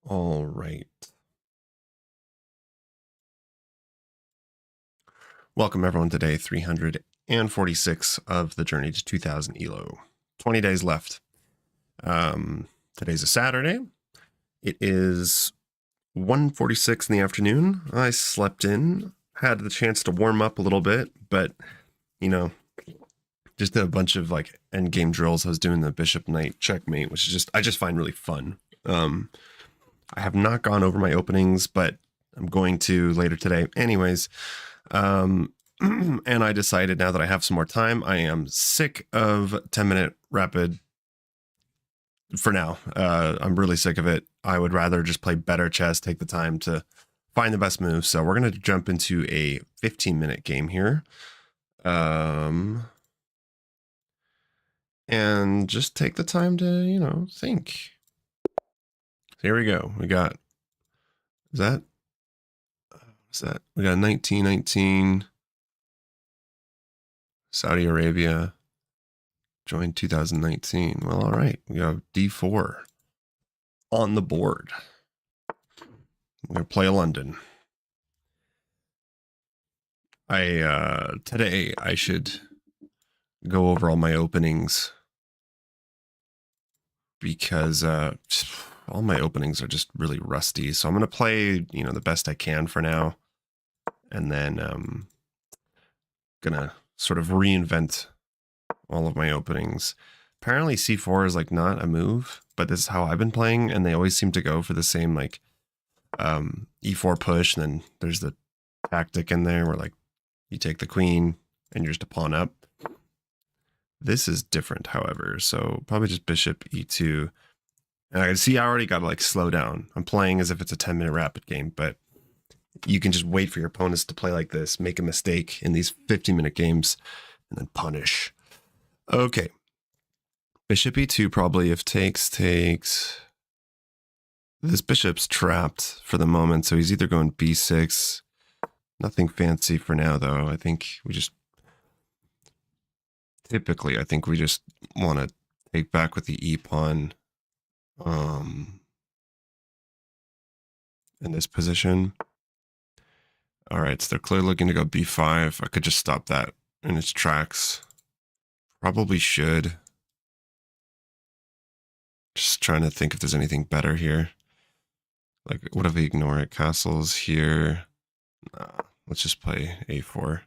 All right. Welcome everyone to day 346 of the journey to 2000 ELO. 20 days left. Today's a Saturday. It is 1:46 in the afternoon. I slept in, had the chance to warm up a little bit, but just did a bunch of like end game drills. I was doing the Bishop Knight checkmate, which is I just find really fun. I have not gone over my openings, but I'm going to later today. Anyways, and I decided now that I have some more time, I am sick of 10-minute rapid for now. I'm really sick of it. I would rather just play better chess, take the time to find the best moves. So we're going to jump into a 15-minute game here. And just take the time to, think. Here we go. We got, we got 1919, Saudi Arabia, joined 2019. Well, all right. We have D4 on the board. We're going to play London. Today I should go over all my openings because all my openings are just really rusty. So I'm going to play, the best I can for now. And then going to sort of reinvent all of my openings. Apparently C4 is like not a move, but this is how I've been playing. And they always seem to go for the same like E4 push. And then there's the tactic in there where like you take the queen and you're just a pawn up. This is different, however. So probably just bishop E2. And I can see I already got to like slow down. I'm playing as if it's a 10-minute rapid game, but you can just wait for your opponents to play like this, make a mistake in these 15-minute games, and then punish. Okay. Bishop E2 probably if takes. This bishop's trapped for the moment, so he's either going B6. Nothing fancy for now, though. I think we just want to take back with the E pawn in this position. All right, so they're clearly looking to go B5. I could just stop that in its tracks. Probably should. Just trying to think if there's anything better here. Like, what if we ignore it? Castle's here. Nah, let's just play A4.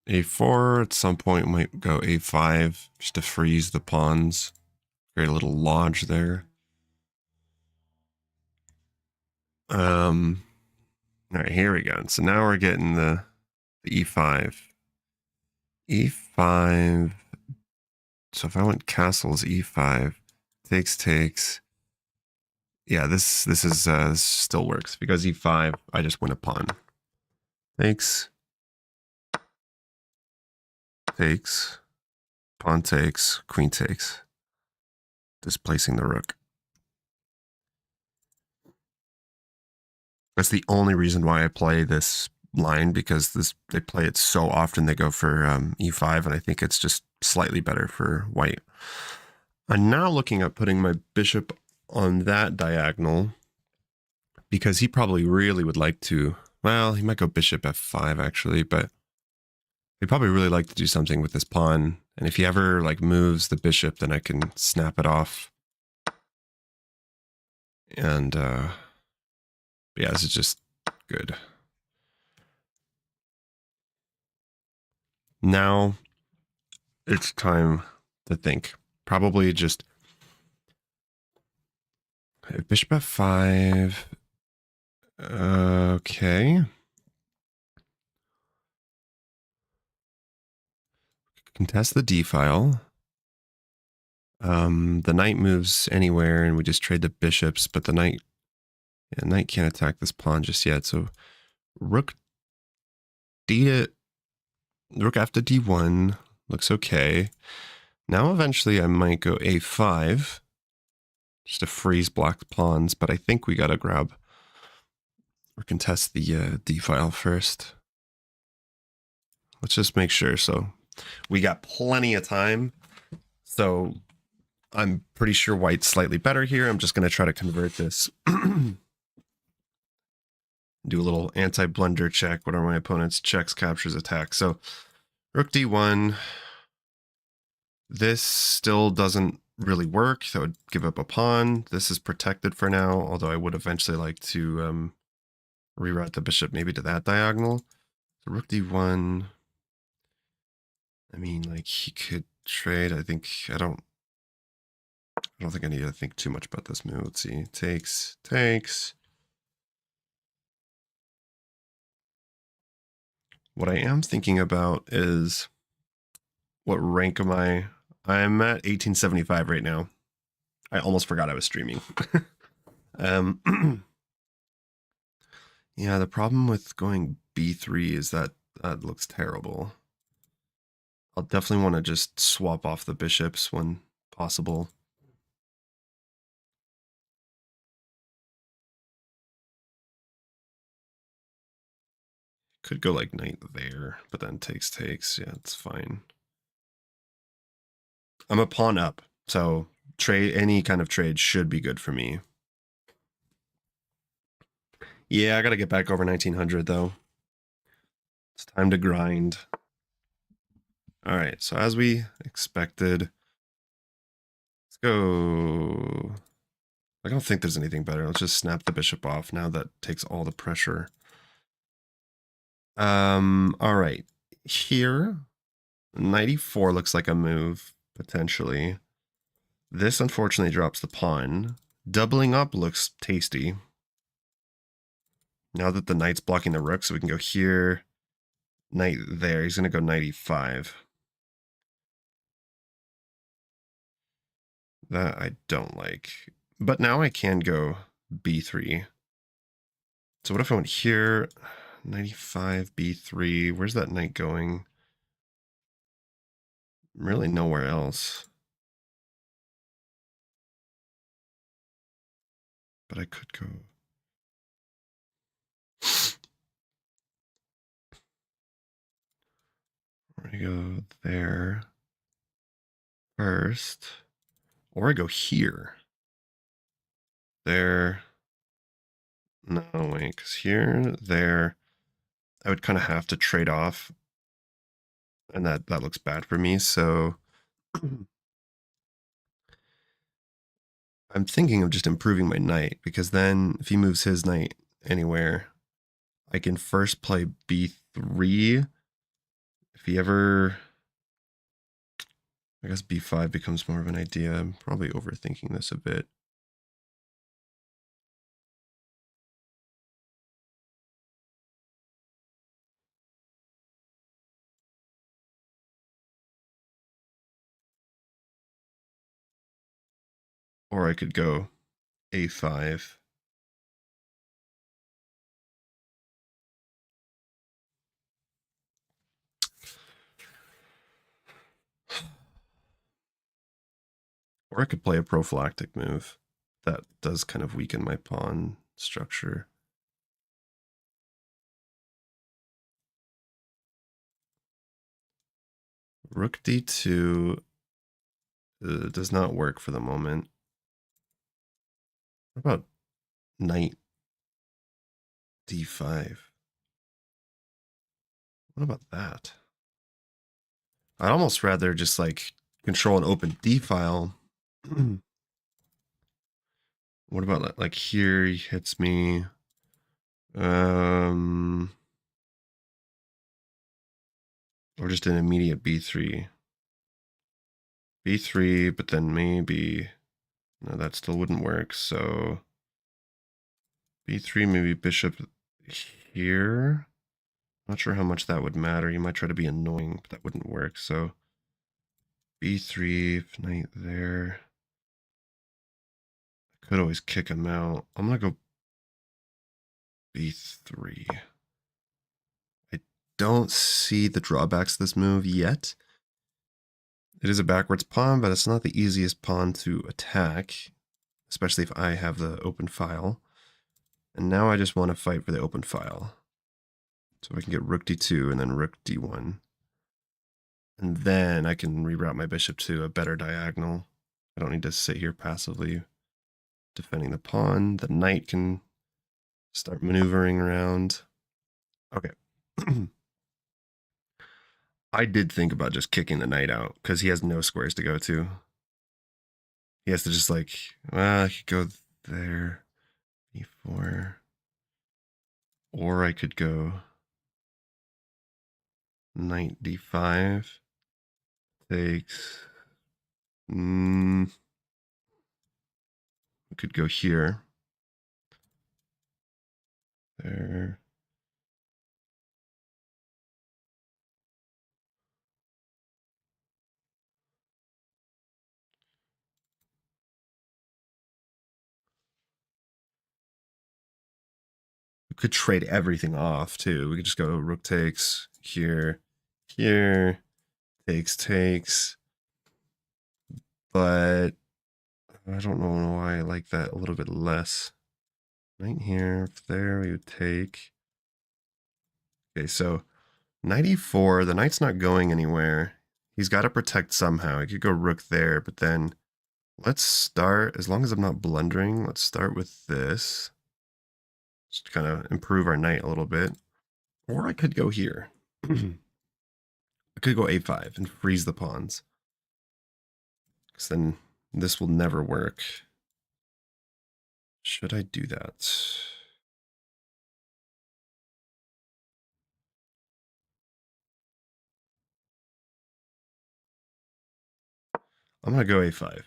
A4 at some point might go A5 just to freeze the pawns. Create a little lodge there. All right, here we go. So now we're getting the E5. E5. So if I went castles E5, takes. Yeah, this still works because E5, I just win a pawn. Takes, pawn takes, queen takes, displacing the rook. That's the only reason why I play this line, because they play it so often. They go for E5, and I think it's just slightly better for white. I'm now looking at putting my bishop on that diagonal because he probably really would like to. Well, he might go bishop F5 actually, but he'd probably really like to do something with this pawn. And if he ever like moves the bishop, then I can snap it off. And yeah, this is just good. Now it's time to think. Probably just bishop F5. Okay. Contest the D file. The knight moves anywhere and we just trade the bishops, but the knight can't attack this pawn just yet. So rook after D1 looks okay. Now eventually I might go A5 just to freeze black pawns, but I think we gotta grab or contest the D file first. Let's just make sure. So we got plenty of time. So I'm pretty sure white's slightly better here. I'm just going to try to convert this. Do a little anti-blunder check. What are my opponent's checks, captures, attacks? So rook d1. This still doesn't really work. So I would give up a pawn. This is protected for now, although I would eventually like to reroute the bishop maybe to that diagonal. So rook d1. I mean, like, he could trade. I don't think I need to think too much about this move. Let's see. Takes. What I am thinking about is, what rank am I? I'm at 1875 right now. I almost forgot I was streaming. Yeah, the problem with going b3 is that looks terrible. I'll definitely want to just swap off the bishops when possible. Could go like knight there, but then takes. Yeah, it's fine. I'm a pawn up, so any kind of trade should be good for me. Yeah, I gotta get back over 1900 though. It's time to grind. All right, so as we expected, let's go. I don't think there's anything better. Let's just snap the bishop off. Now that takes all the pressure. All right. Here, 94 looks like a move, potentially. This unfortunately drops the pawn. Doubling up looks tasty. Now that the knight's blocking the rook, so we can go here, knight there. He's going to go 95. That I don't like. But now I can go b3. So what if I went here, 95, b3. Where's that knight going? Really nowhere else. But I could go. We're going to go there first. Or I go here. There. No, wait, because here, there, I would kind of have to trade off. And that looks bad for me, so I'm thinking of just improving my knight, because then if he moves his knight anywhere, I can first play b3. If he ever, I guess b5 becomes more of an idea. I'm probably overthinking this a bit. Or I could go a5. Or I could play a prophylactic move. That does kind of weaken my pawn structure. Rook d2 does not work for the moment. What about knight d5? What about that? I'd almost rather just like control an open d file. What about like here he hits me? Or just an immediate b3. b3, but then maybe, no, that still wouldn't work. So b3, maybe bishop here. Not sure how much that would matter. You might try to be annoying, but that wouldn't work. So b3, knight there. I could always kick him out. I'm going to go b3. I don't see the drawbacks of this move yet. It is a backwards pawn, but it's not the easiest pawn to attack, especially if I have the open file. And now I just want to fight for the open file. So I can get rook d2 and then rook d1. And then I can reroute my bishop to a better diagonal. I don't need to sit here passively defending the pawn. The knight can start maneuvering around. Okay. I did think about just kicking the knight out because he has no squares to go to. He has to just like, well, I could go there, e4. Or I could go knight d5. Takes. We could go here. There. We could trade everything off too. We could just go rook takes here, here, takes. But I don't know why I like that a little bit less. Knight here, there we would take. Okay, so knight e4, the knight's not going anywhere. He's got to protect somehow. He could go rook there, but then let's start, as long as I'm not blundering, let's start with this. Just kind of improve our knight a little bit. Or I could go here. I could go a5 and freeze the pawns. Because then this will never work. Should I do that? I'm going to go a5.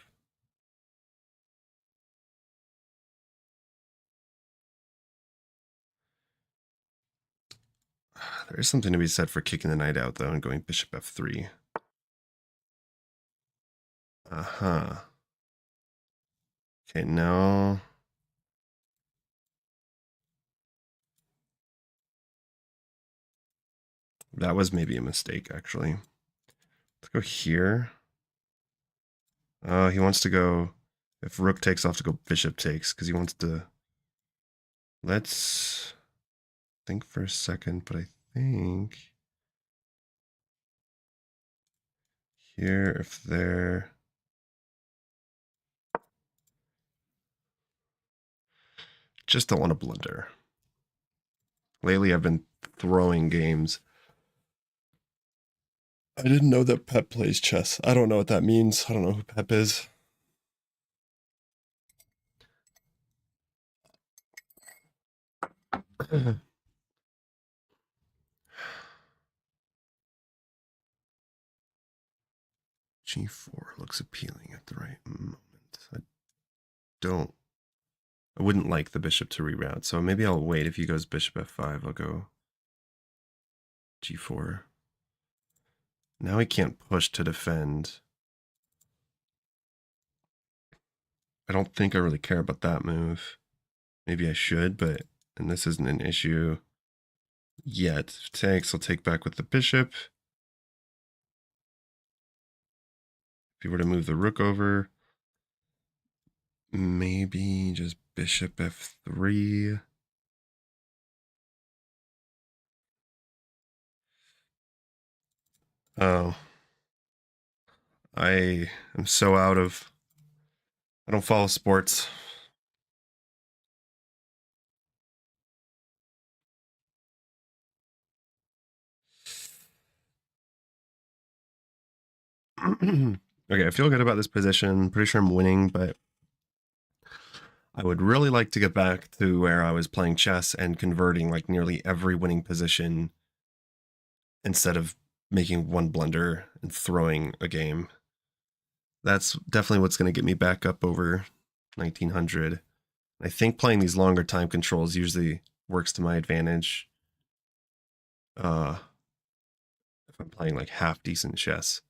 There is something to be said for kicking the knight out, though, and going bishop f3. Uh-huh. Okay, now... That was maybe a mistake, actually. Let's go here. He wants to go... If rook takes off to go bishop takes, because he wants to... Let's think for a second, but I think... Here, if there... Just don't want to blunder. Lately, I've been throwing games. I didn't know that Pep plays chess. I don't know what that means. I don't know who Pep is. G4 looks appealing at the right moment. I wouldn't like the bishop to reroute, so maybe I'll wait. If he goes bishop f5, I'll go G4. Now he can't push to defend. I don't think I really care about that move. Maybe I should, but, and this isn't an issue yet. If takes, I'll take back with the bishop. If you were to move the rook over, maybe just bishop f3. Oh. I am so out of... I don't follow sports. Okay, I feel good about this position. Pretty sure I'm winning, but I would really like to get back to where I was playing chess and converting like nearly every winning position instead of making one blunder and throwing a game. That's definitely what's going to get me back up over 1900. I think playing these longer time controls usually works to my advantage. If I'm playing like half decent chess.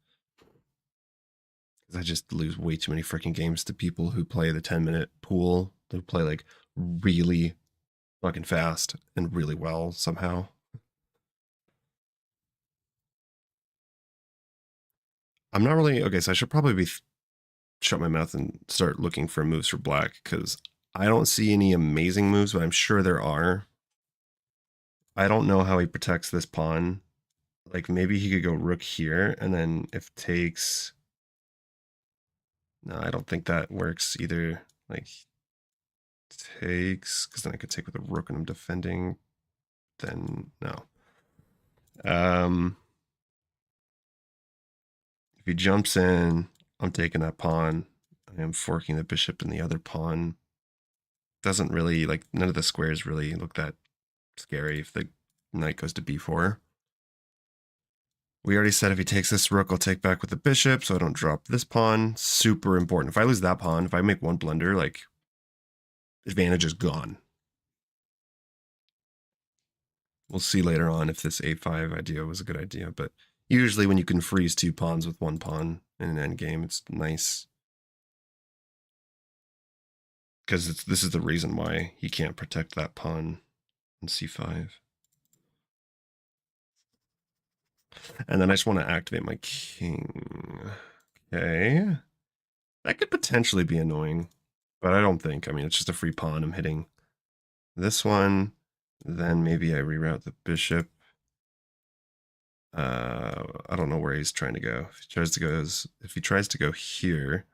I just lose way too many freaking games to people who play the 10-minute pool. They play like really fucking fast and really well somehow. I'm not really... Okay, so I should probably be shut my mouth and start looking for moves for black, because I don't see any amazing moves, but I'm sure there are. I don't know how he protects this pawn. like maybe he could go rook here, and then if takes, no, I don't think that works either. Like takes, because then I could take with a rook and I'm defending. Then no. If he jumps in, I'm taking that pawn. I am forking the bishop and the other pawn. Doesn't really, like, none of the squares really look that scary if the knight goes to b4. We already said if he takes this rook, I'll take back with the bishop, so I don't drop this pawn. Super important. If I lose that pawn, if I make one blunder, like, advantage is gone. We'll see later on if this a5 idea was a good idea, but usually when you can freeze two pawns with one pawn in an endgame, it's nice. Because this is the reason why he can't protect that pawn in c5. And then I just want to activate my king. Okay. That could potentially be annoying, but I don't think. I mean, it's just a free pawn. I'm hitting this one. Then maybe I reroute the bishop. I don't know where he's trying to go. If he tries to go here,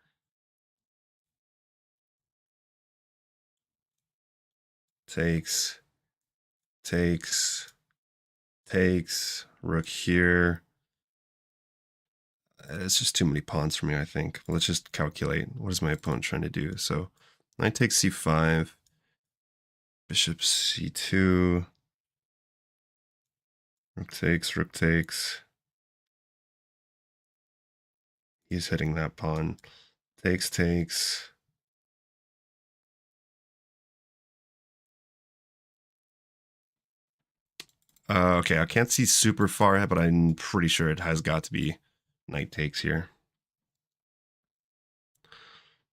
takes, rook here. It's just too many pawns for me, I think. Let's just calculate. What is my opponent trying to do? So knight takes c5, bishop c2, rook takes. He's hitting that pawn. Takes. Okay, I can't see super far ahead, but I'm pretty sure it has got to be knight takes here.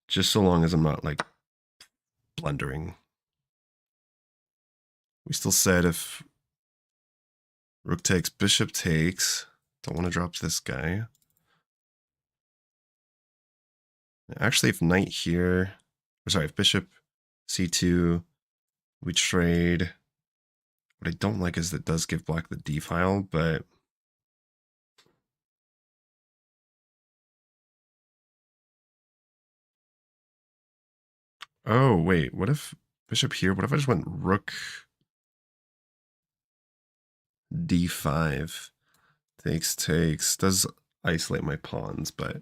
Just so long as I'm not, like, blundering. We still said if rook takes, bishop takes. Don't want to drop this guy. Actually, if knight here, or sorry, if bishop c2, we trade. What I don't like is that it does give black the d file, but oh wait, what if bishop here? What if I just went rook d5? Takes. Does isolate my pawns, but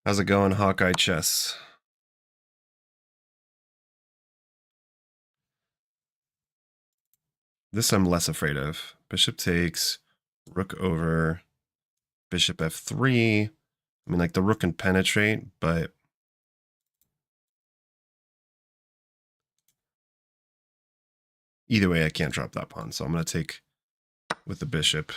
how's it going, Hawkeye Chess? This I'm less afraid of. Bishop takes, rook over, bishop f3. I mean, like, the rook can penetrate, but either way, I can't drop that pawn. So I'm going to take with the bishop.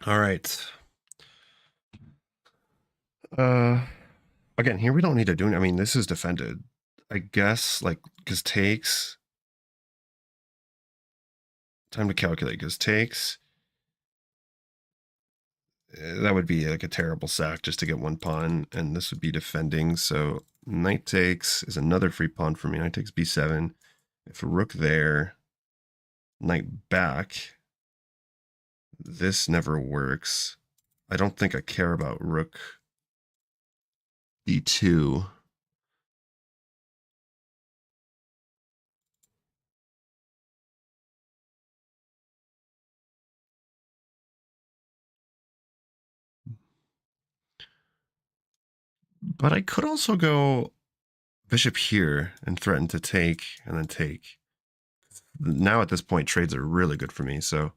All right. Again, here we don't need to do. I mean, this is defended. I guess, like, because takes. Time to calculate, because takes. That would be like a terrible sack just to get one pawn, and this would be defending. So knight takes is another free pawn for me. Knight takes b7. If a rook there, knight back. This never works. I don't think I care about rook e2. But I could also go bishop here and threaten to take and then take. Now at this point, trades are really good for me. So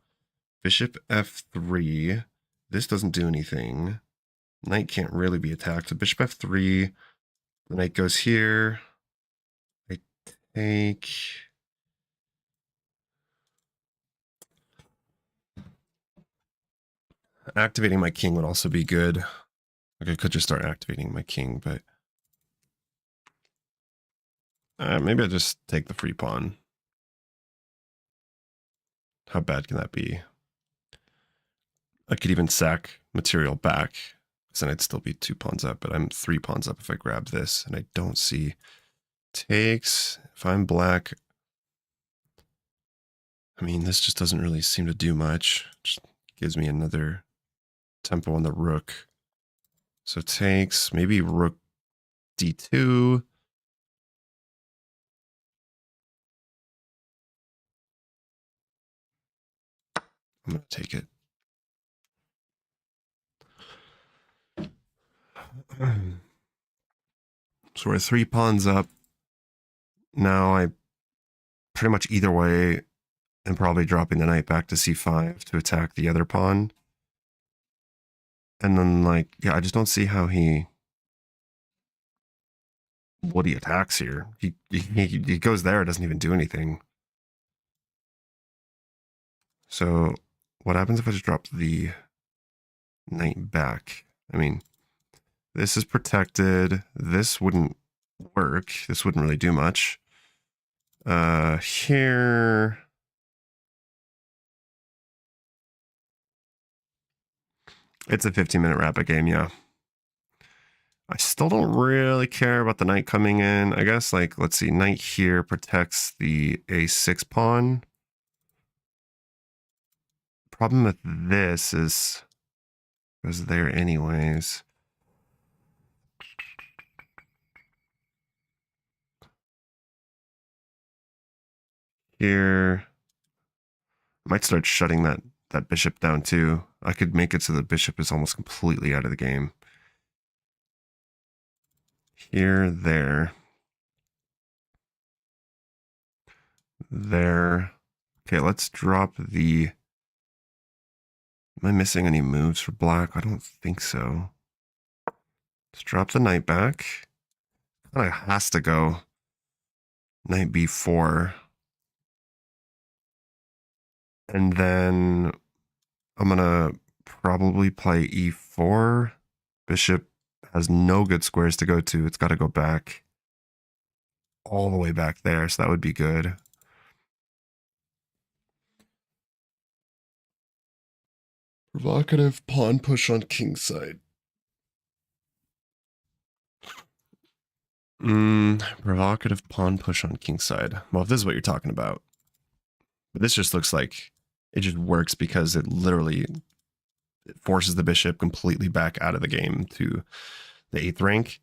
bishop f3. This doesn't do anything. Knight can't really be attacked. So bishop f3. The knight goes here. I take. Activating my king would also be good. Like, I could just start activating my king, but Maybe I just take the free pawn. How bad can that be? I could even sack material back, because then I'd still be 2 pawns up, but I'm 3 pawns up if I grab this, and I don't see takes. If I'm black, I mean, this just doesn't really seem to do much. Just gives me another tempo on the rook. So takes, maybe rook d2. I'm going to take it. So we're 3 pawns up. Now I pretty much either way am probably dropping the knight back to c5 to attack the other pawn. And then, like, yeah, I just don't see how what he attacks here. He goes there, doesn't even do anything. So what happens if I just drop the knight back? I mean, this is protected. This wouldn't work. This wouldn't really do much. Here... It's a 15-minute rapid game, yeah. I still don't really care about the knight coming in. I guess, like, let's see, knight here protects the a6 pawn. Problem with this is it goes there anyways. Here, I might start shutting that bishop down too. I could make it so the bishop is almost completely out of the game. Here, there. There. Okay, let's drop the... Am I missing any moves for black? I don't think so. Let's drop the knight back. Kind of has to go knight b4. And then I'm going to probably play e4. Bishop has no good squares to go to. It's got to go back all the way back there, so that would be good. Provocative pawn push on king's side. Provocative pawn push on king's side. Well, if this is what you're talking about. But this just looks like it just works because it literally forces the bishop completely back out of the game to the 8th rank.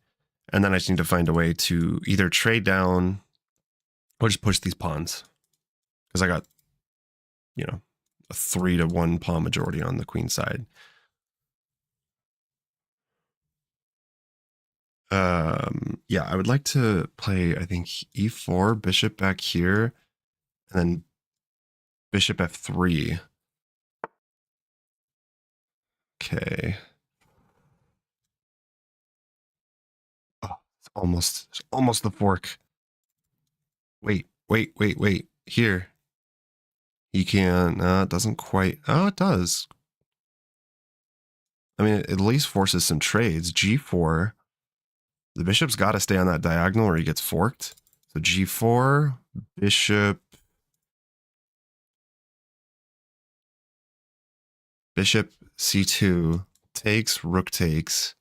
And then I just need to find a way to either trade down or just push these pawns. Because I got, you know, a 3-1 pawn majority on the queen side. Yeah, I would like to play, I think, e4, bishop back here, and then bishop f3. Okay. Oh, it's almost the fork. Wait. Here. He can, it doesn't quite, oh, it does. I mean, it at least forces some trades. G4. The bishop's got to stay on that diagonal or he gets forked. So G4, bishop C2 takes, rook takes.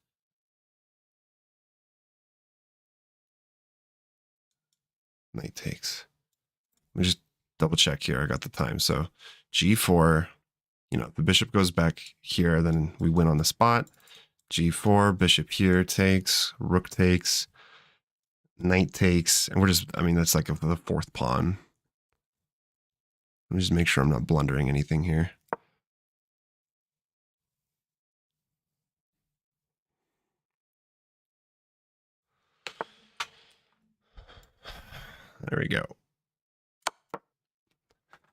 Knight takes. Let me just double check here. I got the time. So G4, you know, the bishop goes back here, then we win on the spot. G4, bishop here takes, rook takes, knight takes, and we're just, I mean, that's like the 4th pawn. Let me just make sure I'm not blundering anything here. There we go.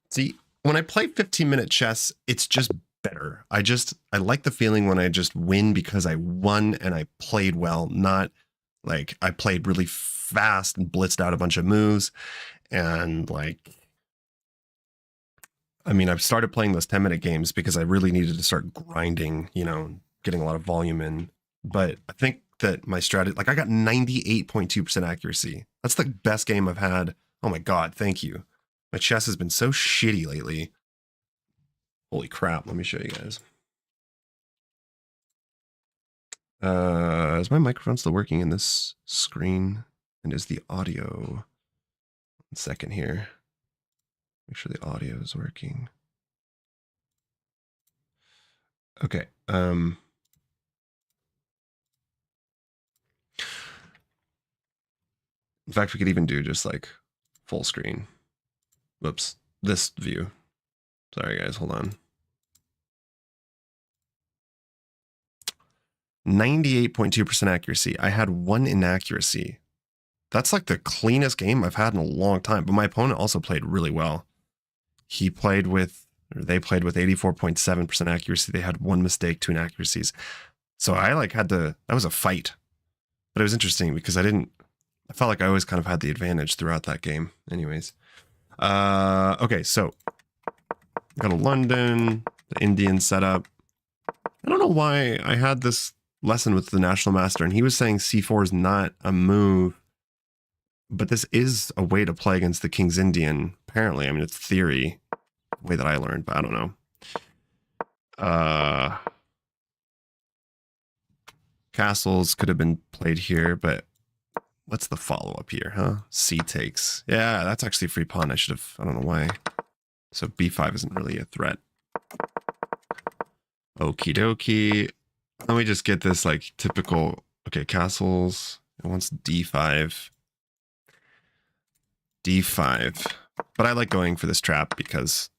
See, when I play 15-minute chess, it's just better. I like the feeling when I just win because I won and I played well, not like I played really fast and blitzed out a bunch of moves. And like, I mean, I've started playing those 10-minute games because I really needed to start grinding, you know, getting a lot of volume in. But I think that my strategy, like I got 98.2% accuracy. That's the best game I've had. Oh my God, thank you. My chess has been so shitty lately. Holy crap, let me show you guys. Is my microphone still working in this screen? And is the audio? 1 second here. Make sure the audio is working. Okay. In fact, we could even do just like full screen. Whoops. This view. Sorry, guys. Hold on. 98.2% accuracy. I had 1 inaccuracy. That's like the cleanest game I've had in a long time. But my opponent also played really well. They played with 84.7% accuracy. They had 1 mistake, 2 inaccuracies. So I like had to, that was a fight. But it was interesting because I felt like I always kind of had the advantage throughout that game. Anyways. Okay, so go to London, the Indian setup. I don't know why I had this lesson with the National Master, and he was saying c4 is not a move, but this is a way to play against the King's Indian. Apparently, I mean, it's theory, the way that I learned, but I don't know. Castles could have been played here, but what's the follow-up here, huh? C takes. Yeah, that's actually free pawn. I don't know why. So b5 isn't really a threat. Okie dokie. Let me just get this like typical, okay, castles. It wants d5. d5. But I like going for this trap because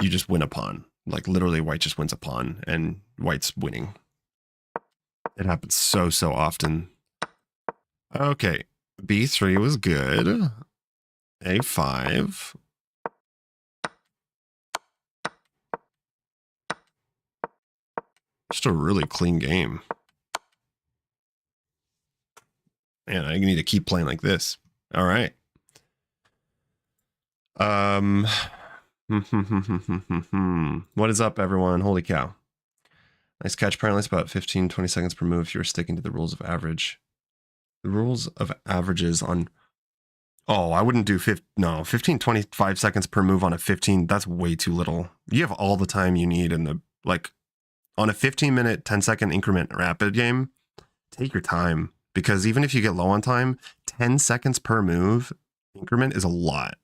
you just win a pawn. Like literally white just wins a pawn and white's winning. It happens so often. Okay, b3 was good. a5. Just a really clean game. Man, I need to keep playing like this. All right. What is up, everyone? Holy cow. Nice catch. Apparently it's about 15, 20 seconds per move if you're sticking to the rules of average. The rules of averages on... Oh, I wouldn't do 15, 25 seconds per move on a 15. That's way too little. You have all the time you need in the... Like, on a 15-minute, 10-second increment rapid game, take your time. Because even if you get low on time, 10 seconds per move increment is a lot.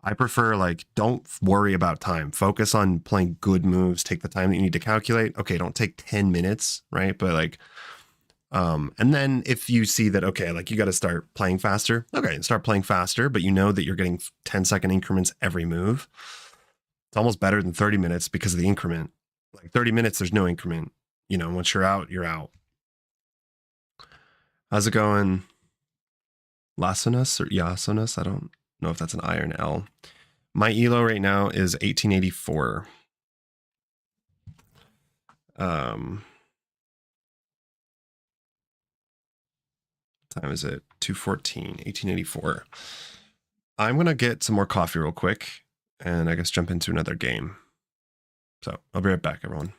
I prefer, like, don't worry about time. Focus on playing good moves. Take the time that you need to calculate. Okay, don't take 10 minutes, right? But, like, and then if you see that, okay, like, you got to start playing faster. Okay, start playing faster, but you know that you're getting 10-second increments every move. It's almost better than 30 minutes because of the increment. Like, 30 minutes, there's no increment. You know, once you're out, you're out. How's it going? Lasonas or Yasonas? I don't know if that's an I or an L. My elo right now is 1884. Time is it? 2:14, 1884. I'm gonna get some more coffee real quick, and I guess jump into another game. So I'll be right back, everyone.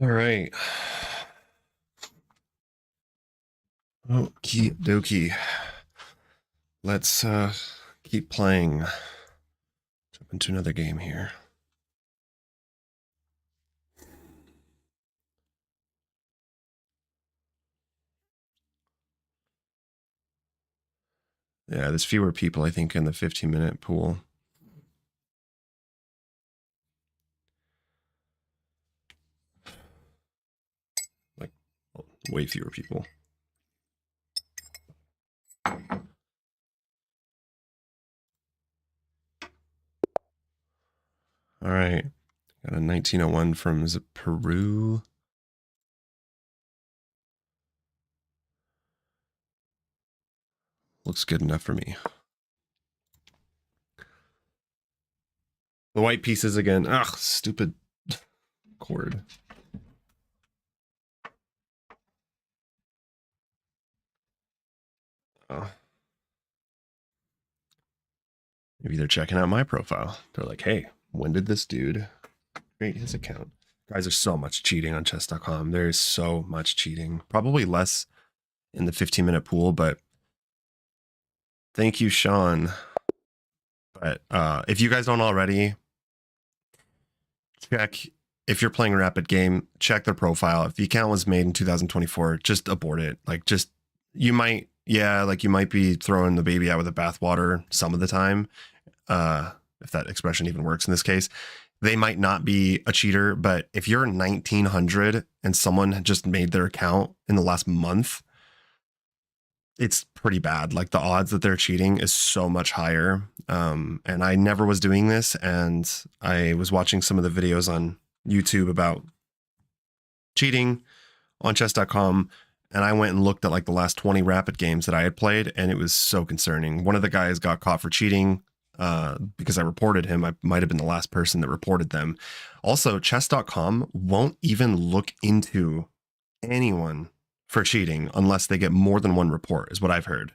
All right. Okie dokie. Let's keep playing. Jump into another game here. Yeah, there's fewer people, I think, in the 15-minute pool. Like, way fewer people. All right. Got a 1901 from, is it Peru? Looks good enough for me. The white pieces again. Ugh, stupid cord. Oh. Maybe they're checking out my profile. They're like, hey, when did this dude create his account? Guys, there's so much cheating on chess.com. There is so much cheating. Probably less in the 15-minute pool, but thank you, Sean. But if you guys don't already, check, if you're playing a rapid game, check their profile. If the account was made in 2024, just abort it. Like, just, you might, yeah, like you might be throwing the baby out with the bathwater some of the time. If that expression even works in this case. They might not be a cheater, but if you're 1900 and someone had just made their account in the last month, it's pretty bad. Like, the odds that they're cheating is so much higher. And I never was doing this, and I was watching some of the videos on YouTube about cheating on chess.com, and I went and looked at like the last 20 rapid games that I had played, and it was so concerning. One of the guys got caught for cheating because I reported him. I might have been the last person that reported them. Also, chess.com won't even look into anyone for cheating unless they get more than one report, is what I've heard.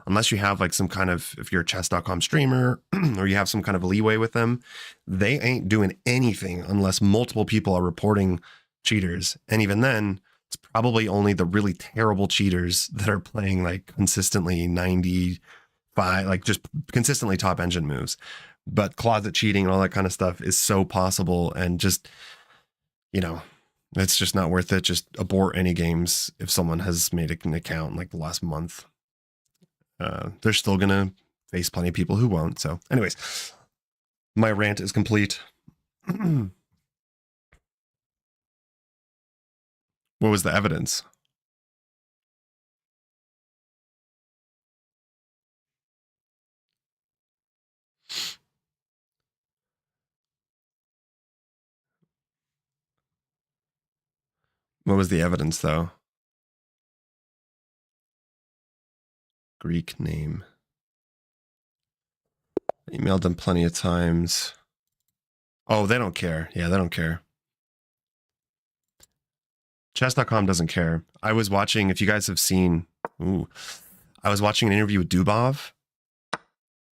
Unless you have like some kind of, if you're a chess.com streamer or you have some kind of leeway with them, they ain't doing anything unless multiple people are reporting cheaters. And even then, it's probably only the really terrible cheaters that are playing like consistently 95, like just consistently top engine moves. But closet cheating and all that kind of stuff is so possible, and just, you know, it's just not worth it. Just abort any games if someone has made an account in like the last month. They're still going to face plenty of people who won't. So anyways, my rant is complete. What was the evidence? What was the evidence, though? Greek name. Emailed them plenty of times. Oh, they don't care. Yeah, they don't care. Chess.com doesn't care. I was watching, if you guys have seen, I was watching an interview with Dubov,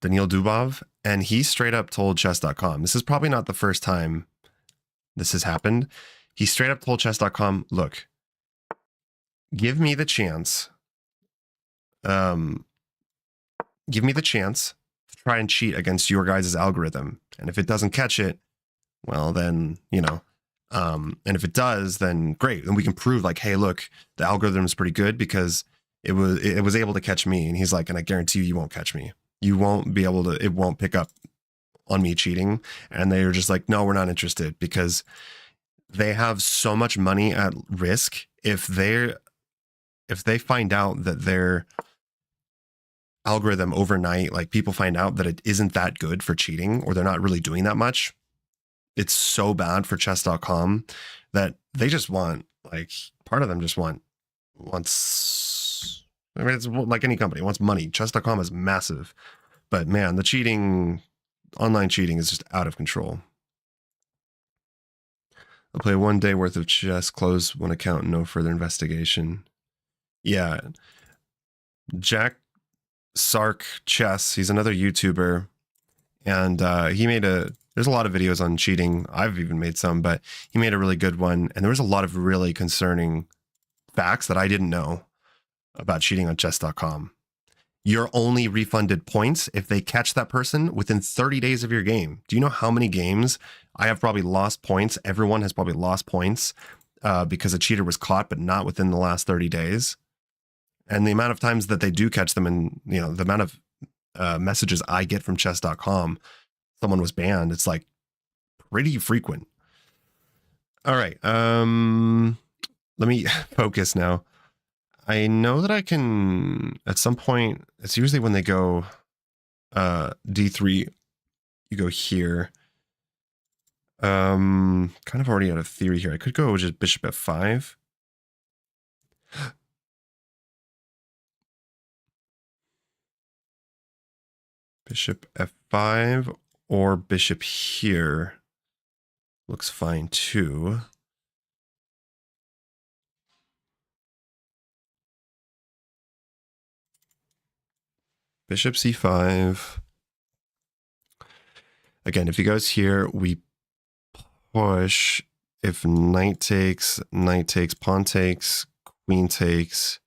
Daniil Dubov, and he straight up told chess.com, this is probably not the first time this has happened. He straight up told chess.com, look, give me the chance. Give me the chance to try and cheat against your guys' algorithm. And if it doesn't catch it, well, then, you know, and if it does, then great. And we can prove like, hey, look, the algorithm is pretty good because it was able to catch me. And he's like, and I guarantee you won't catch me. You won't be able to, it won't pick up on me cheating. And they're just like, no, we're not interested, because they have so much money at risk. If they find out that their algorithm overnight, like people find out that it isn't that good for cheating, or they're not really doing that much, it's so bad for chess.com that they just want, like, part of them just wants, I mean, it's like any company, wants money. Chess.com is massive, but man, the cheating, online cheating is just out of control. I'll play 1 day worth of chess, close one account, no further investigation. Yeah. Jack Sark Chess, he's another YouTuber, and he made there's a lot of videos on cheating. I've even made some, but he made a really good one, and there was a lot of really concerning facts that I didn't know about cheating on chess.com. You're only refunded points if they catch that person within 30 days of your game. Do you know how many games I have probably lost points? Everyone has probably lost points because a cheater was caught, but not within the last 30 days. And the amount of times that they do catch them, and, you know, the amount of messages I get from chess.com, someone was banned. It's like pretty frequent. All right. Let me focus now. I know that I can, at some point, it's usually when they go d3, you go here. Kind of already out of theory here. I could go just bishop f5. Bishop f5 or bishop here looks fine too. Bishop c5. Again, if he goes here, we push. If knight takes, pawn takes, queen takes,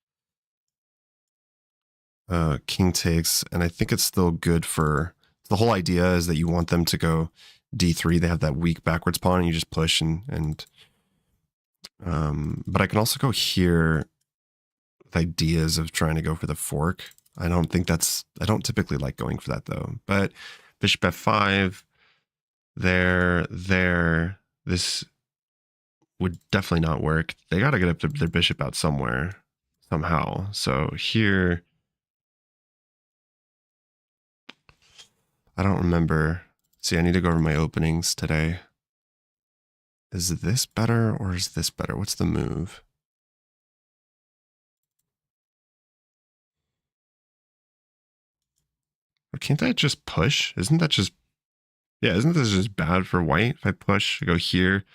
king takes, and I think it's still good for, the whole idea is that you want them to go d3. They have that weak backwards pawn and you just push and but I can also go here with ideas of trying to go for the fork. I don't typically like going for that though, but bishop f5, there, this would definitely not work. They got to get up their bishop out somewhere, somehow. So here, I don't remember. See, I need to go over my openings today. Is this better or is this better? What's the move? Or can't I just push? Isn't that just, yeah, isn't this just bad for white? If I push, I go here.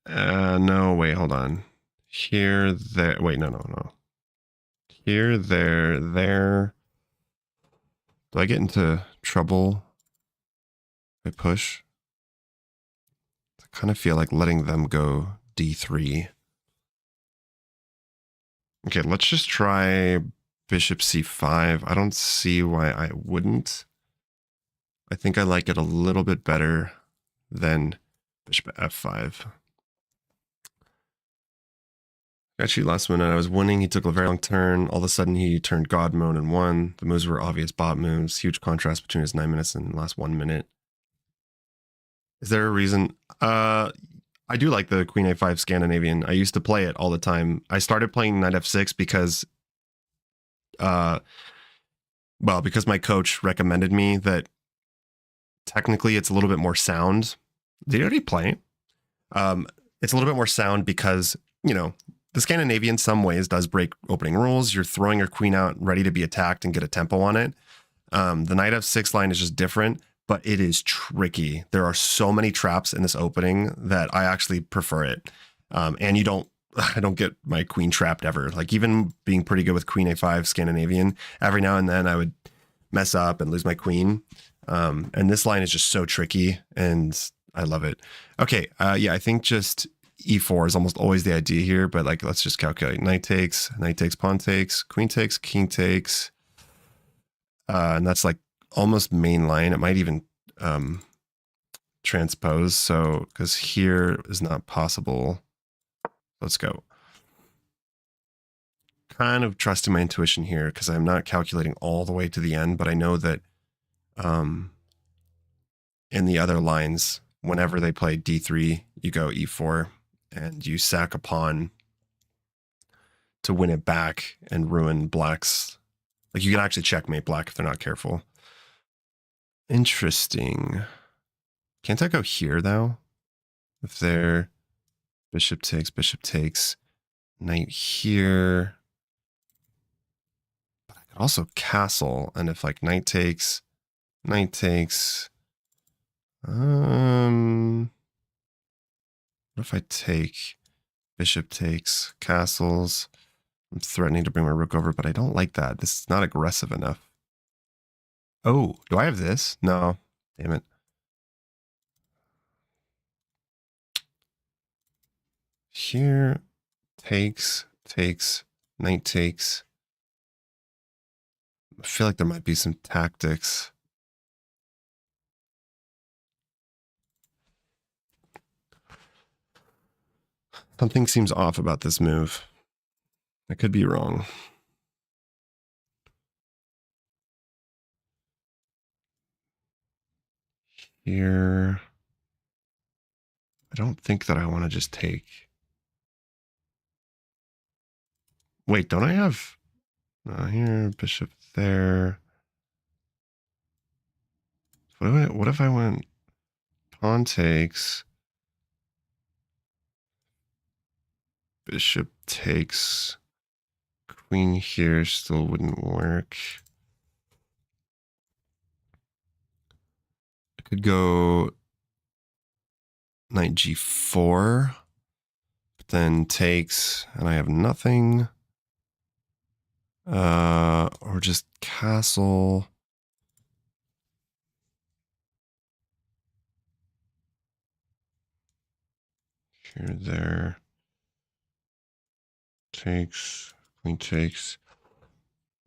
No, wait, hold on. Here, there, wait, no. Here, there. Do I get into trouble if I push? I kind of feel like letting them go d3. Okay, let's just try bishop c5. I don't see why I wouldn't. I think I like it a little bit better than bishop f5. Actually, last minute I was winning. He took a very long turn. All of a sudden, he turned God mode and won. The moves were obvious bot moves. Huge contrast between his 9 minutes and the last 1 minute. Is there a reason? I do like the Queen A5 Scandinavian. I used to play it all the time. I started playing Knight F6 because, because my coach recommended me that technically it's a little bit more sound. Did you already play? It's a little bit more sound because, you know, the Scandinavian in some ways does break opening rules. You're throwing your queen out ready to be attacked and get a tempo on it. The Knight F6 line is just different, but it is tricky. There are so many traps in this opening that I actually prefer it. And I don't get my queen trapped ever. Like even being pretty good with Queen A5 Scandinavian, every now and then I would mess up and lose my queen. And this line is just so tricky and I love it. Okay, yeah, I think just e4 is almost always the idea here, but like, let's just calculate. Knight takes, pawn takes, queen takes, king takes. And that's like almost main line. It might even transpose. So, because here is not possible. Let's go. Kind of trusting my intuition here because I'm not calculating all the way to the end, but I know that in the other lines, whenever they play d3, you go e4 and you sack a pawn to win it back and ruin black's. Like you can actually checkmate black if they're not careful. Interesting. Can't I go here though? If they're bishop takes, knight here. But I could also castle, and if like knight takes. What if I take bishop takes, castles? I'm threatening to bring my rook over, but I don't like that. This is not aggressive enough. Oh, do I have this? No. Damn it. Here, takes, knight takes. I feel like there might be some tactics. Something seems off about this move. I could be wrong. here. I don't think that I want to just take. Wait, don't I have here, bishop there? What if I went pawn takes, bishop takes, queen here still wouldn't work. I could go knight g4, but then takes, and I have nothing. Or just castle. Here, there. Takes, queen takes,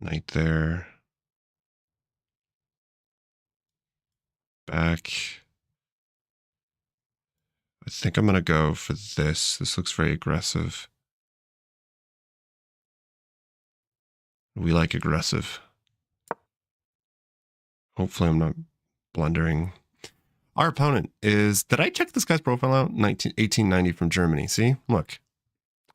knight there. Back. I think I'm going to go for this. This looks very aggressive. We like aggressive. Hopefully I'm not blundering. Our opponent is, did I check this guy's profile out? 1890 from Germany. See, look,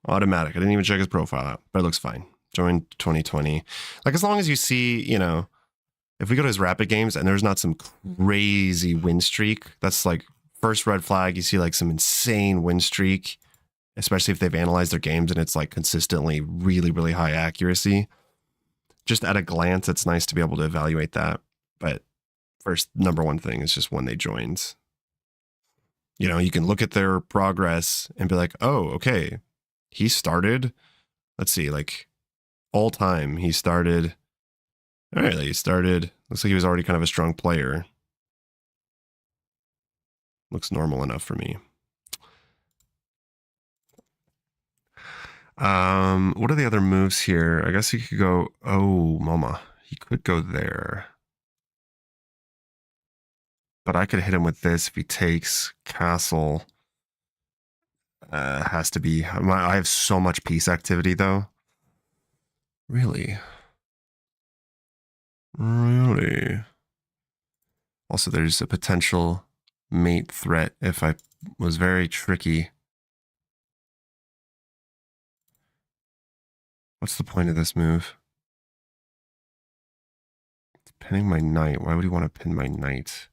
automatic. I didn't even check his profile out, but it looks fine. Joined 2020. Like, as long as you see, you know, if we go to his rapid games and there's not some crazy win streak, that's like first red flag. You see like some insane win streak, especially if they've analyzed their games and it's like consistently really, really high accuracy. Just at a glance, it's nice to be able to evaluate that. But first, number one thing is just when they joined. You know, you can look at their progress and be like, oh, okay, he started, let's see, like all time, he started, all right, he started, looks like he was already kind of a strong player. Looks normal enough for me. What are the other moves here? I guess he could go, oh, mama, he could go there. But I could hit him with this if he takes castle. Has to be, I have so much piece activity though. Really? Really? Also, there's a potential mate threat if I was very tricky. What's the point of this move? It's pinning my knight. Why would he want to pin my knight?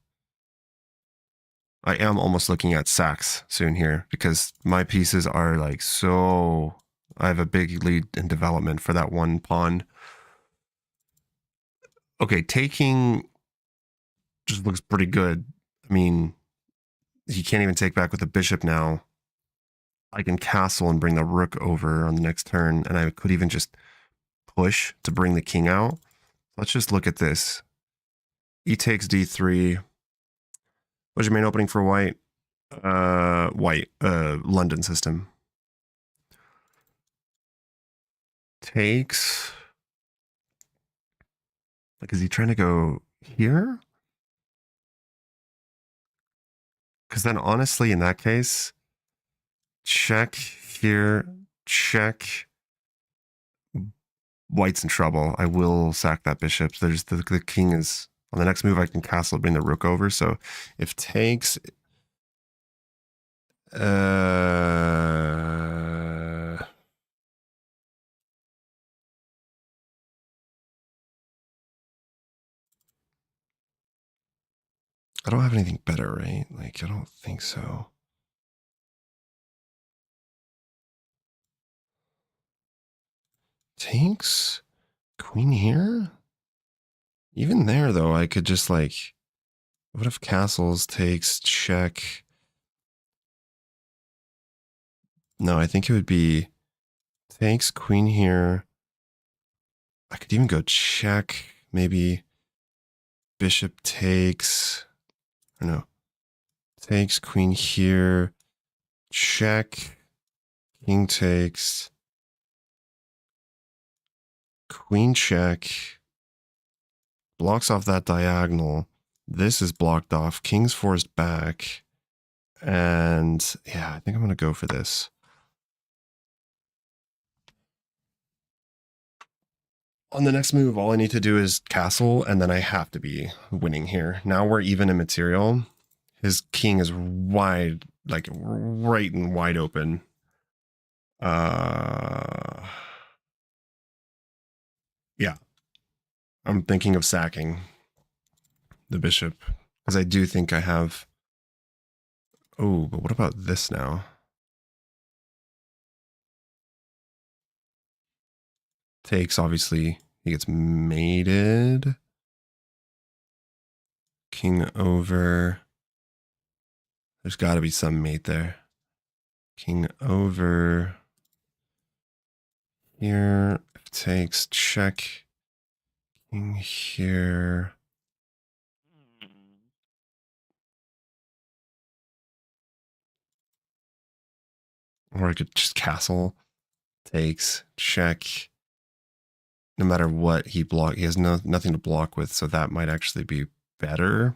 I am almost looking at sacks soon here because my pieces are like so... I have a big lead in development for that one pawn. Okay, taking just looks pretty good. I mean, he can't even take back with the bishop now. I can castle and bring the rook over on the next turn, and I could even just push to bring the king out. Let's just look at this. E takes d3. What's your main opening for white? London system. Takes. Like, is he trying to go here? Because then, honestly, in that case, check here, check. White's in trouble. I will sack that bishop. There's the king is on the next move. I can castle, bring the rook over. So if takes, I don't have anything better, right? Like, I don't think so. Takes queen here. Even there, though, I could just like, what if castles takes check? No, I think it would be takes queen here. I could even go check, maybe bishop takes, or no, takes queen here, check, king takes, queen check, blocks off that diagonal. This is blocked off, king's forced back, and yeah, I think I'm going to go for this. On the next move, all I need to do is castle, and then I have to be winning here. Now we're even in material. His king is wide, like right and wide open. Yeah. I'm thinking of sacking the bishop because I do think I have. Oh, but what about this now? Takes, obviously, he gets mated. King over. There's got to be some mate there. King over. Here, if takes, check. King here. Or I could just castle. Takes, check. No matter what he block, he has nothing to block with, so that might actually be better.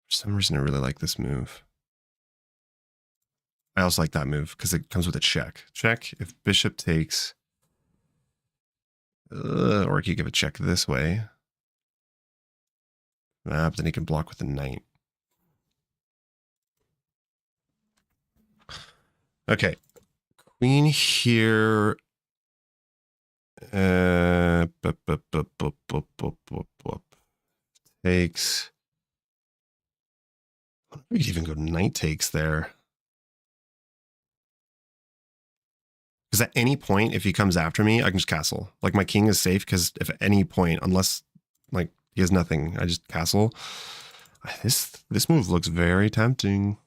For some reason, I really like this move. I also like that move because it comes with a check. Check if bishop takes, or he could give a check this way. But then he can block with the knight. Okay, queen here. Takes. We could even go knight takes there. Because at any point, if he comes after me, I can just castle. Like my king is safe because if at any point, unless like he has nothing, I just castle. This move looks very tempting.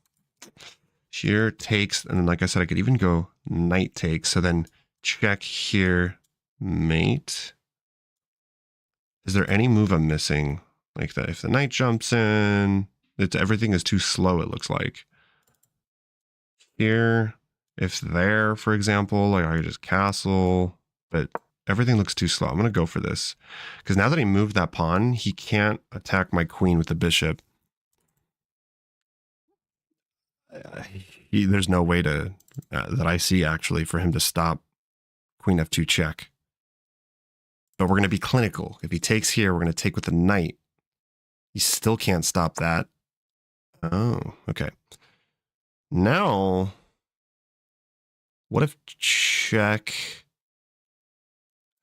Here takes, and then like I said, I could even go knight takes. So then check here, mate. Is there any move I'm missing? Like that, if the knight jumps in, everything is too slow. It looks like here. If there, for example, like I could just castle, but everything looks too slow. I'm going to go for this because now that he moved that pawn, he can't attack my queen with the bishop. There's no way to that I see actually for him to stop queen f2 check. But we're going to be clinical. If he takes here, we're going to take with the knight. He still can't stop that. Oh, okay. Now, what if check?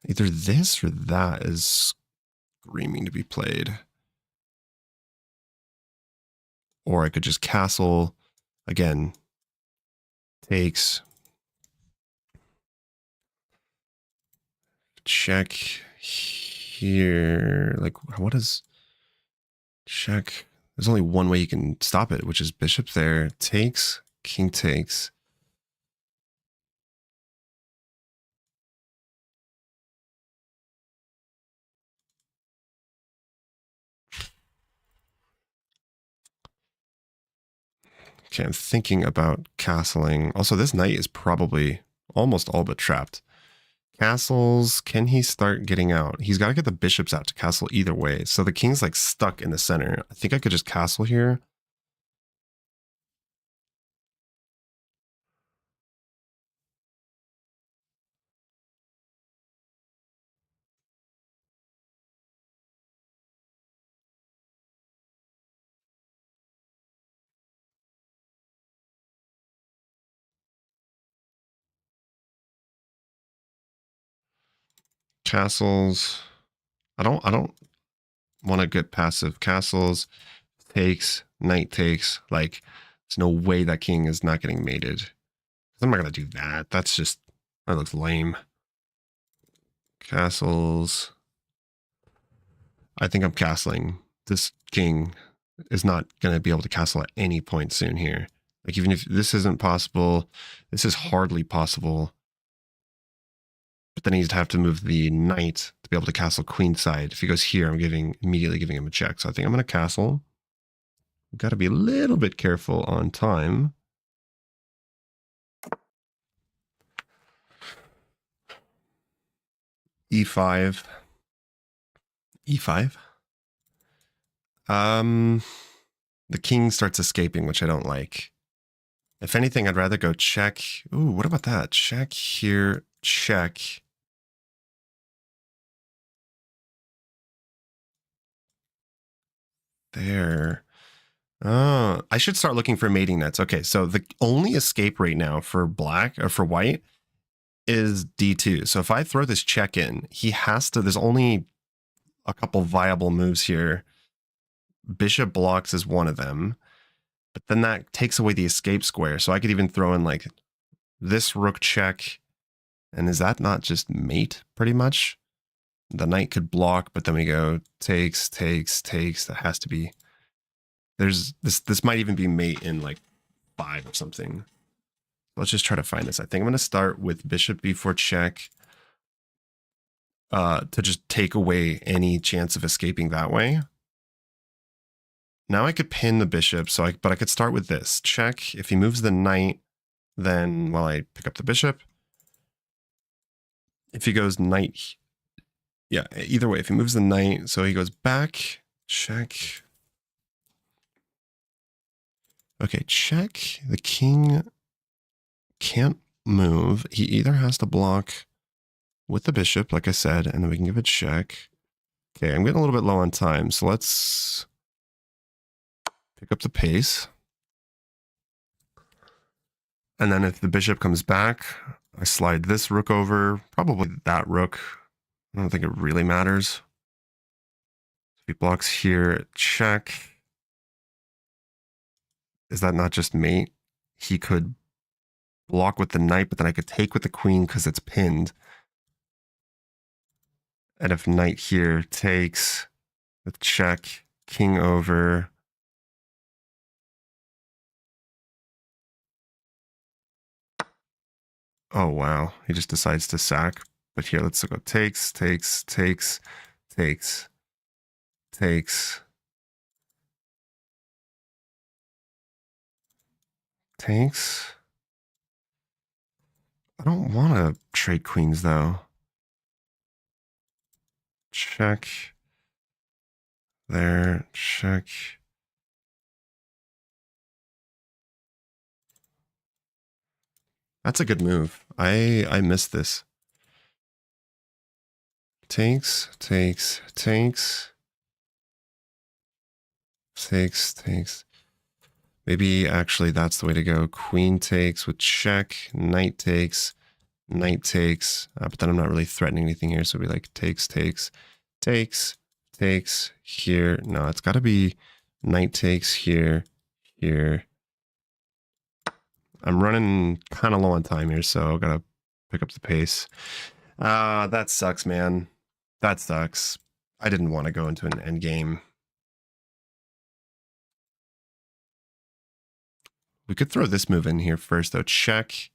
Either this or that is screaming to be played. Or I could just castle. Again, takes. Check here. Like, what is check? There's only one way you can stop it, which is bishop there. Takes, king takes. Okay, I'm thinking about castling. Also, this knight is probably almost all but trapped. Castles, can he start getting out? He's got to get the bishops out to castle either way. So the king's like stuck in the center. I think I could just castle here. Castles. I don't want to get passive. Castles, takes, knight takes. Like, there's no way that king is not getting mated. I'm not going to do that. That looks lame. Castles. I think I'm castling. This king is not going to be able to castle at any point soon here. Like, even if this isn't possible, this is hardly possible. But then he'd have to move the knight to be able to castle queenside. If he goes here, I'm immediately giving him a check. So I think I'm going to castle. We've got to be a little bit careful on time. E5. E5. The king starts escaping, which I don't like. If anything, I'd rather go check. Ooh, what about that? Check here, check. There. Oh, I should start looking for mating nets. Okay, so the only escape right now for black or for white is D2. So if I throw this check in, he has to, there's only a couple viable moves here. Bishop blocks is one of them, but then that takes away the escape square. So I could even throw in like this rook check. And is that not just mate pretty much? The knight could block, but then we go takes, takes, takes. That has to be, there's this might even be mate in like 5 or something. Let's just try to find this. I think I'm going to start with bishop b4 check to just take away any chance of escaping that way. Now I could pin the bishop, but I could start with this. Check. If he moves the knight, then I pick up the bishop. If he goes knight, yeah, either way, if he moves the knight, so he goes back, check. Okay, check. The king can't move. He either has to block with the bishop, like I said, and then we can give it check. Okay, I'm getting a little bit low on time, so let's pick up the pace. And then if the bishop comes back, I slide this rook over, probably that rook. I don't think it really matters. If he blocks here, check. Is that not just mate? He could block with the knight, but then I could take with the queen because it's pinned. And if knight here takes with check, king over. Oh, wow. He just decides to sack. But here, let's go takes, takes, takes, takes, takes, takes. I don't want to trade queens, though. Check. There, check. That's a good move. I missed this. Takes, takes, takes. Takes, takes. Maybe actually that's the way to go. Queen takes with check, knight takes, knight takes. But then I'm not really threatening anything here, so it'll be like takes, takes, takes, takes, here. No, it's got to be knight takes here, here. I'm running kind of low on time here, so I've got to pick up the pace. That sucks, man. That sucks. I didn't want to go into an end game. We could throw this move in here first, though. Check.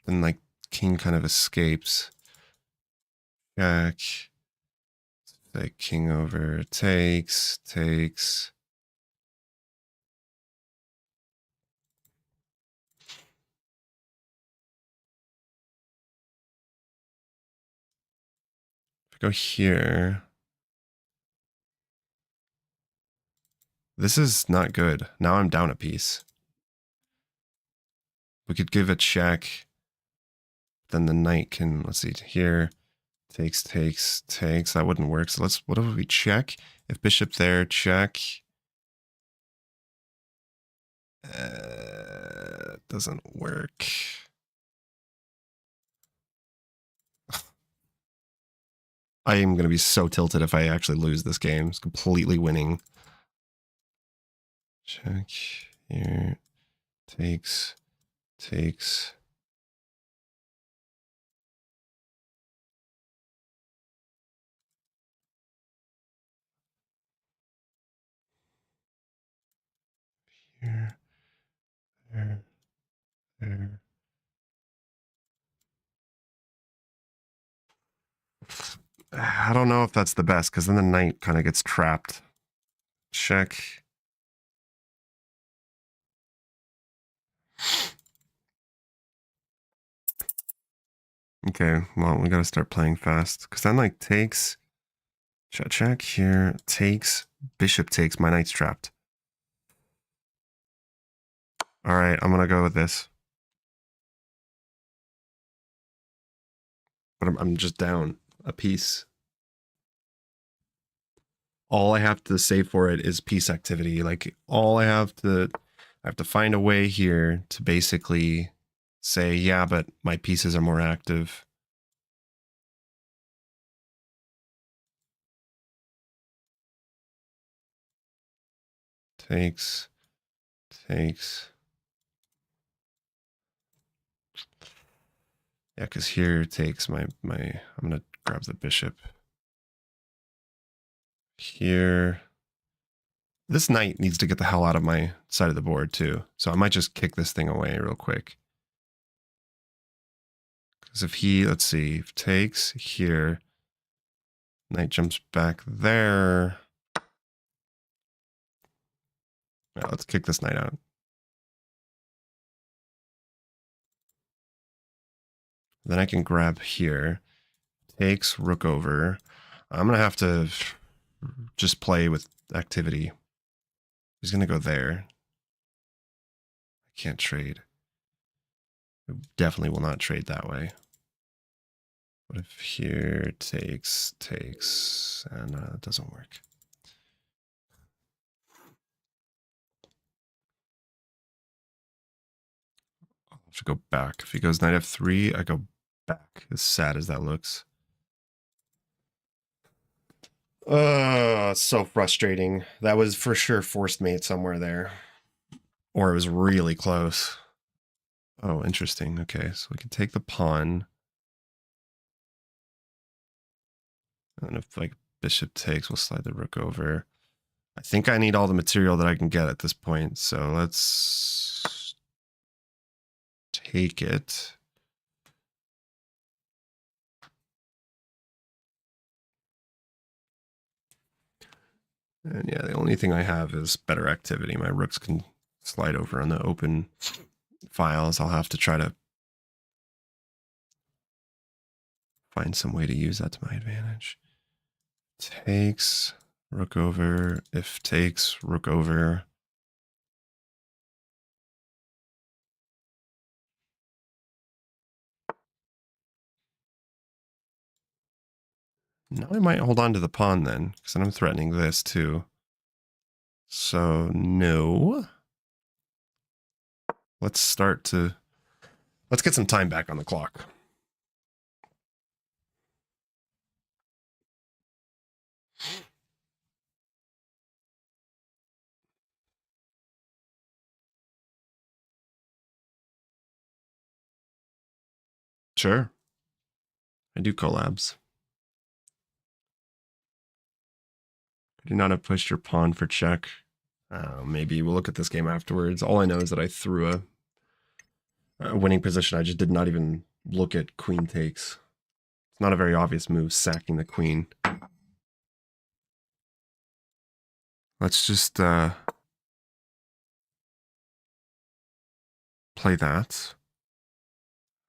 Then, like, king kind of escapes. Check. Like, king over. Takes. Takes. If I go here. This is not good. Now I'm down a piece. We could give a check. Then the knight can, let's see, here. Takes, takes, takes. That wouldn't work. So what if we check? If bishop there, check. Doesn't work. I am going to be so tilted if I actually lose this game. It's completely winning. Check here. Takes, takes. Here, there, there. I don't know if that's the best, because then the knight kind of gets trapped. Check. Okay, well, we gotta start playing fast, because then, like, takes, check here, takes, bishop takes, my knight's trapped. All right, I'm gonna go with this. But I'm just down a piece. all I have to say for it is piece activity. Like I have to find a way here to basically say, yeah, but my pieces are more active. Takes. Yeah, because here takes my, I'm going to grab the bishop. Here. This knight needs to get the hell out of my side of the board too. So I might just kick this thing away real quick. Because if he, let's see, if takes here, knight jumps back there. Yeah, let's kick this knight out. Then I can grab here. Takes rook over. I'm going to have to just play with activity. He's going to go there. I can't trade. I definitely will not trade that way. What if here takes, and it doesn't work. I'll have to go back. If he goes knight f3, I go back, as sad as that looks. So frustrating. That was for sure forced mate somewhere there. Or it was really close. Oh, interesting. Okay, so we can take the pawn. And if like bishop takes, we'll slide the rook over. I think I need all the material that I can get at this point. So let's take it. And yeah, the only thing I have is better activity. My rooks can slide over on the open files. I'll have to try to find some way to use that to my advantage. Takes, rook over. If takes, rook over. Now I might hold on to the pawn then, because then I'm threatening this too. So no. Let's get some time back on the clock. Sure. I do collabs. Could you not have pushed your pawn for check? Maybe we'll look at this game afterwards. All I know is that I threw a winning position. I just did not even look at queen takes. It's not a very obvious move, sacking the queen. Let's just play that.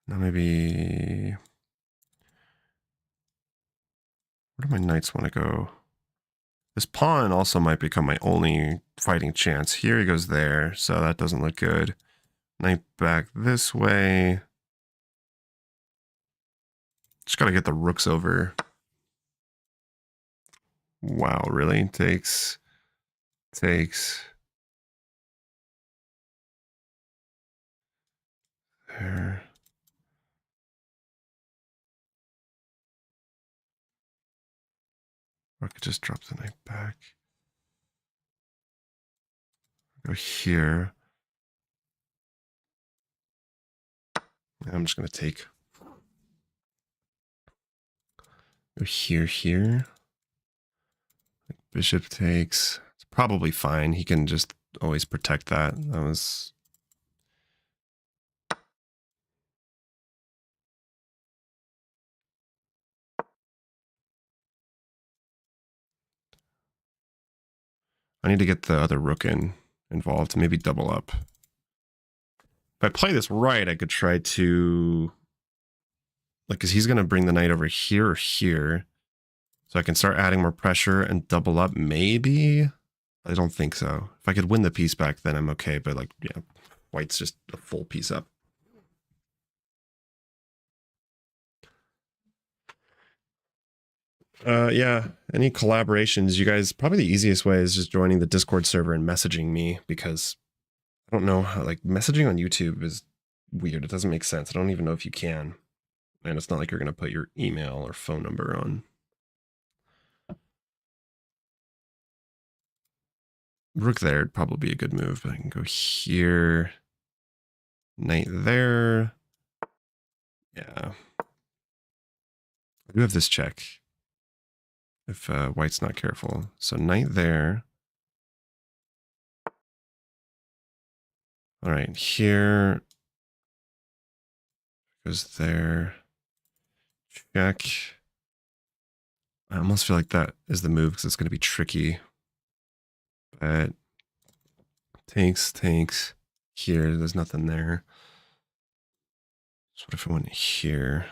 Now maybe... Where do my knights want to go? This pawn also might become my only fighting chance. Here he goes there, so that doesn't look good. Knight back this way. Just gotta get the rooks over. Wow, really? Takes. There. Or I could just drop the knight back. Go here. I'm just gonna take. Go here. Bishop takes. It's probably fine. He can just always protect that. That was... I need to get the other rook involved, maybe double up. If I play this right, I could try to... Like, because he's going to bring the knight over here or here. So I can start adding more pressure and double up, maybe? I don't think so. If I could win the piece back, then I'm okay. But, like, yeah, white's just a full piece up. Yeah, any collaborations, you guys, probably the easiest way is just joining the Discord server and messaging me, because I don't know how, like, messaging on YouTube is weird. It doesn't make sense. I don't even know if you can. And it's not like you're going to put your email or phone number on. Rook there would probably be a good move, but I can go here. Knight there. Yeah. I do have this check if white's not careful. So knight there. All right, here goes there. Check. I almost feel like that is the move because it's going to be tricky. But takes. Here, there's nothing there. So what if I went here?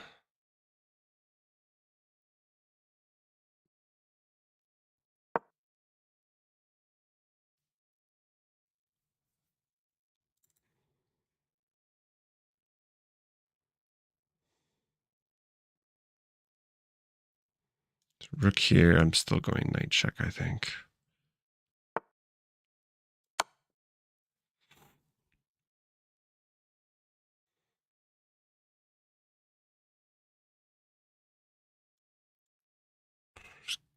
Rook here, I'm still going knight check, I think.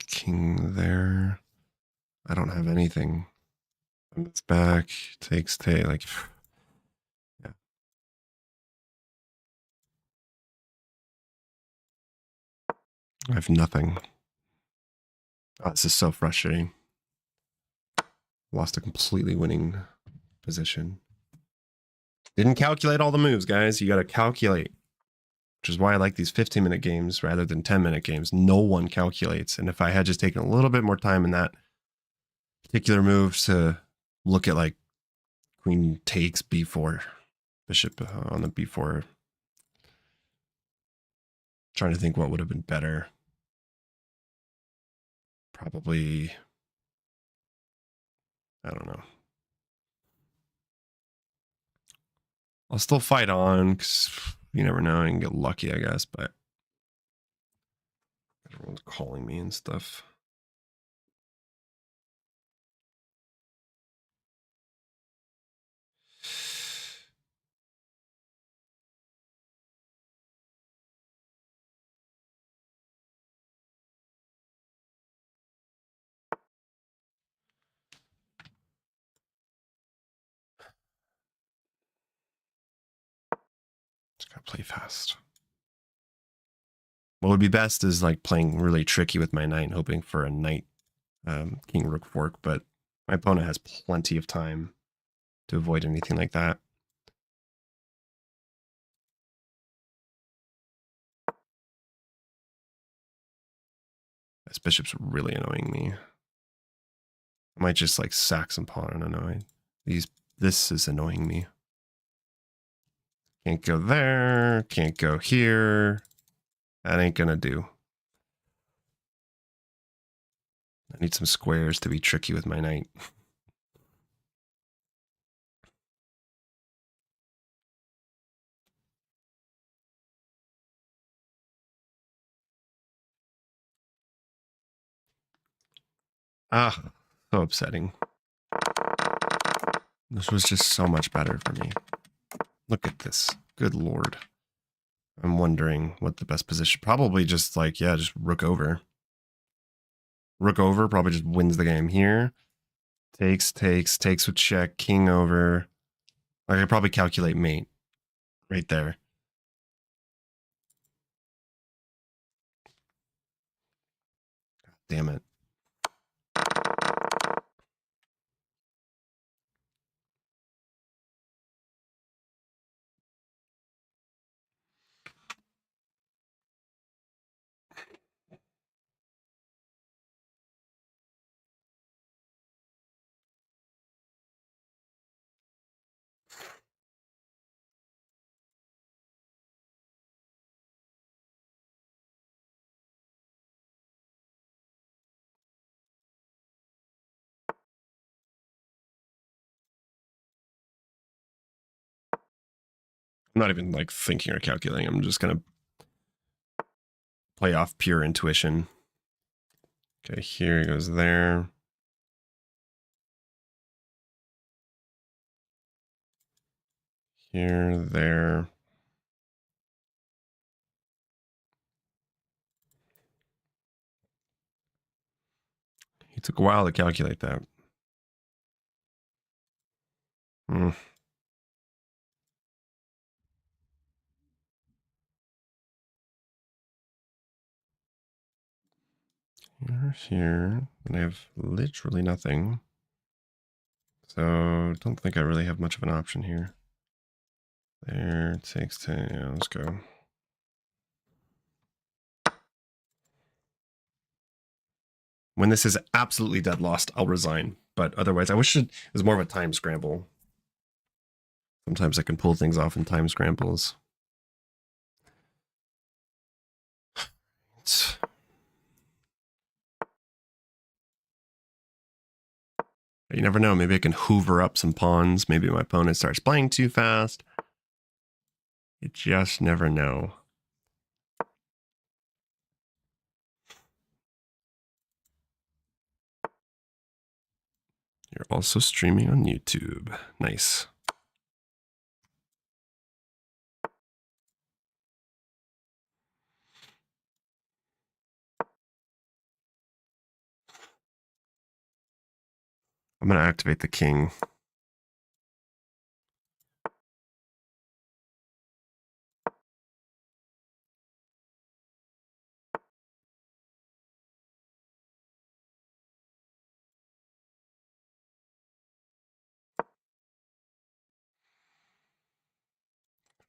King there. I don't have anything. It's back, takes, like, yeah. I have nothing. Oh, this is so frustrating. Lost a completely winning position. Didn't calculate all the moves, guys. You got to calculate, which is why I like these 15-minute games rather than 10-minute games. No one calculates. And if I had just taken a little bit more time in that particular move to look at, like, queen takes b4, bishop on the b4, trying to think what would have been better. Probably, I don't know. I'll still fight on because you never know. I can get lucky, I guess, but everyone's calling me and stuff. Just gotta play fast. What would be best is like playing really tricky with my knight, hoping for a knight king rook fork, but my opponent has plenty of time to avoid anything like that. This bishop's really annoying me. I might just like sack some pawn. I don't know. This is annoying me. Can't go there. Can't go here. That ain't gonna do. I need some squares to be tricky with my knight. Ah, so upsetting. This was just so much better for me. Look at this. Good lord. I'm wondering what the best position. Probably just like, yeah, just rook over. Rook over probably just wins the game here. Takes with check, king over. I could probably calculate mate right there. God damn it. I'm not even like thinking or calculating. I'm just gonna play off pure intuition. Okay, here he goes there. Here, there. He took a while to calculate that. Hmm. Here, and I have literally nothing. So don't think I really have much of an option here. There, takes 10. Yeah, let's go. When this is absolutely dead lost, I'll resign. But otherwise, I wish it was more of a time scramble. Sometimes I can pull things off in time scrambles. You never know. Maybe I can hoover up some pawns. Maybe my opponent starts playing too fast. You just never know. You're also streaming on YouTube. Nice. I'm going to activate the king.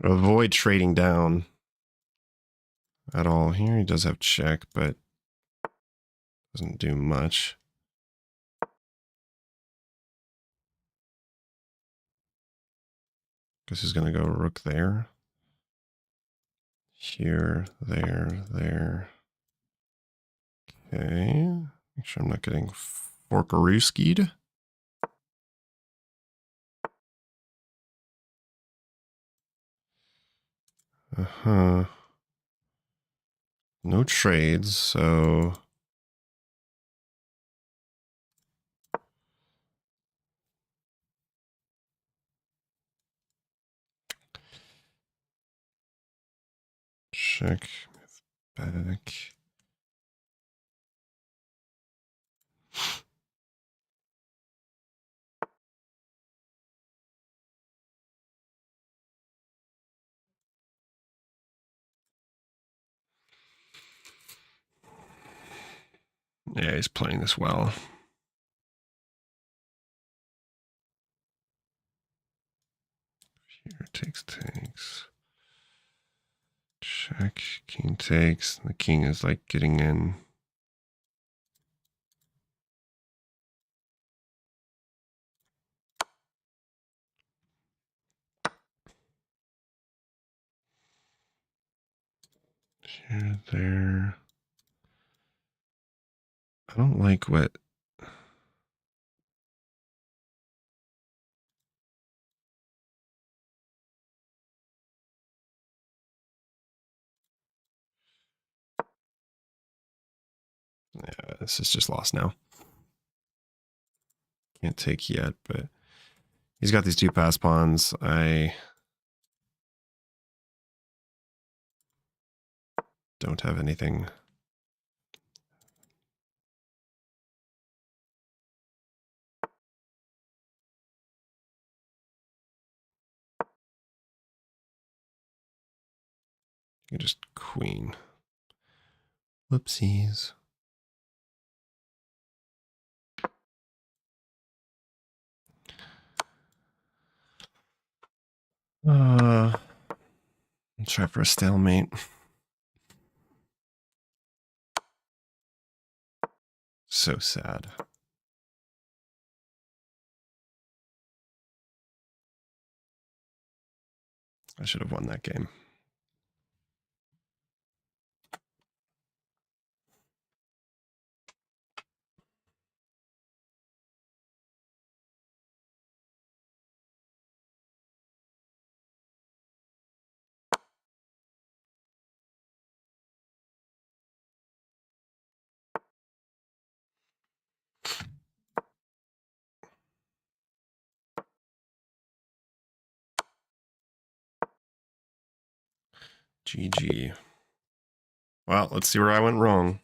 Avoid trading down at all. Here he does have check, but doesn't do much. Guess he's going to go rook there. Here, there, there. Okay. Make sure I'm not getting forkarooskied. Uh-huh. No trades, so... Check, back. Yeah, he's playing this well. Here takes. Check, king takes. The king is like getting in. Here, there. I don't like what... Yeah, this is just lost now. Can't take yet, but he's got these two pass pawns. I don't have anything. You can just queen. Whoopsies. I'll try for a stalemate. So sad. I should have won that game. GG. Well, let's see where I went wrong.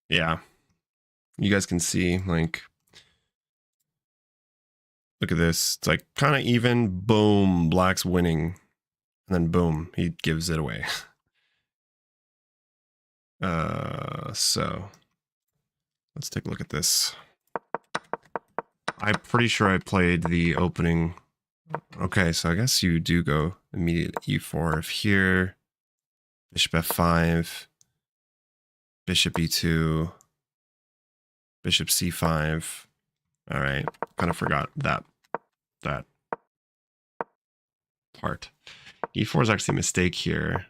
Yeah. You guys can see, like, look at this. It's like kind of even. Boom, black's winning. And then boom, he gives it away. So let's take a look at this. I'm pretty sure I played the opening. Okay, so I guess you do go immediate e4 if here. Bishop f5. Bishop e2. Bishop c5. All right, kind of forgot that part. e4 is actually a mistake here.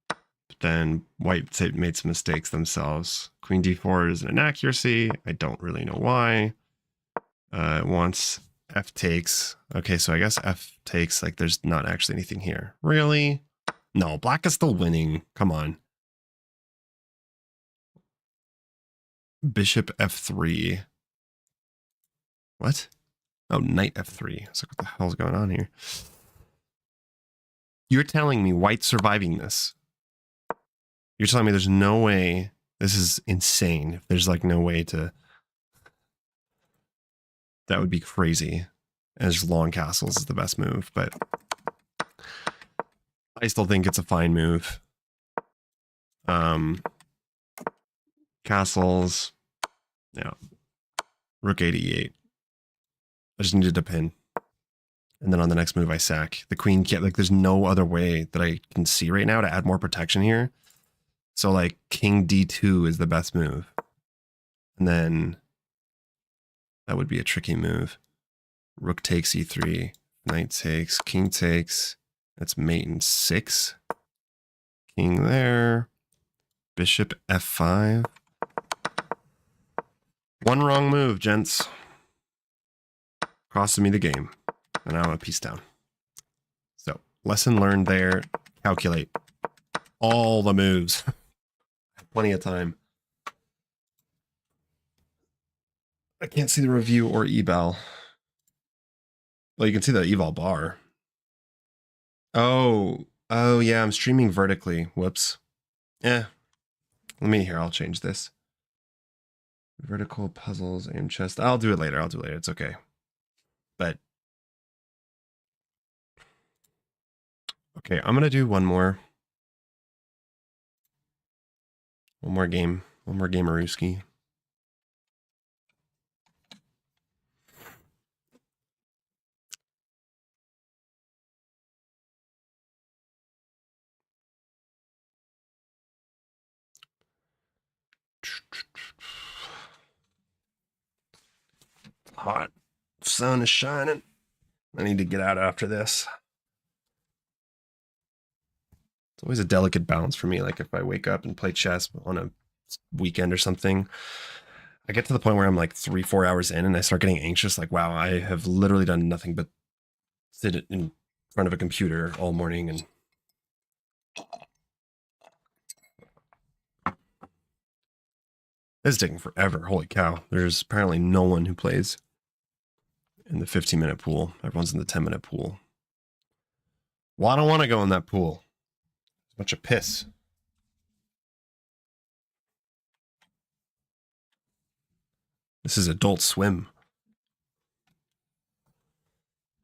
But then white made some mistakes themselves. Queen d4 is an inaccuracy. I don't really know why. It wants f takes. Okay, so I guess f takes, like there's not actually anything here. Really? No, black is still winning. Come on. Bishop f3. What? Oh, knight f3. So what the hell's going on here? You're telling me white's surviving this. You're telling me there's no way. This is insane. If there's like no way to. That would be crazy. As long castles is the best move, but I still think it's a fine move. Castles. Yeah. Rook 88. I just needed a pin. And then on the next move, I sack. The queen can't, like, there's no other way that I can see right now to add more protection here. So, like, king d2 is the best move. And then that would be a tricky move. Rook takes e3. Knight takes. King takes. That's mate in 6. King there. Bishop f5. One wrong move, gents. Costing me the game. And now I'm a piece down. So, lesson learned there. Calculate all the moves. Plenty of time. I can't see the review or eval. Well, you can see the eval bar. Oh yeah, I'm streaming vertically. Whoops. Let me here. I'll change this. Vertical puzzles, aim chest. I'll do it later. It's okay. But okay, I'm gonna do one more game. One more gamerooski. Hot. Sun is shining. I need to get out after this. It's always a delicate balance for me. Like if I wake up and play chess on a weekend or something, I get to the point where I'm like 3-4 hours in and I start getting anxious. Like, wow, I have literally done nothing but sit in front of a computer all morning and this is taking forever. Holy cow. There's apparently no one who plays in the 15-minute pool. Everyone's in the 10-minute pool. Well, I don't want to go in that pool. It's a bunch of piss. This is Adult Swim.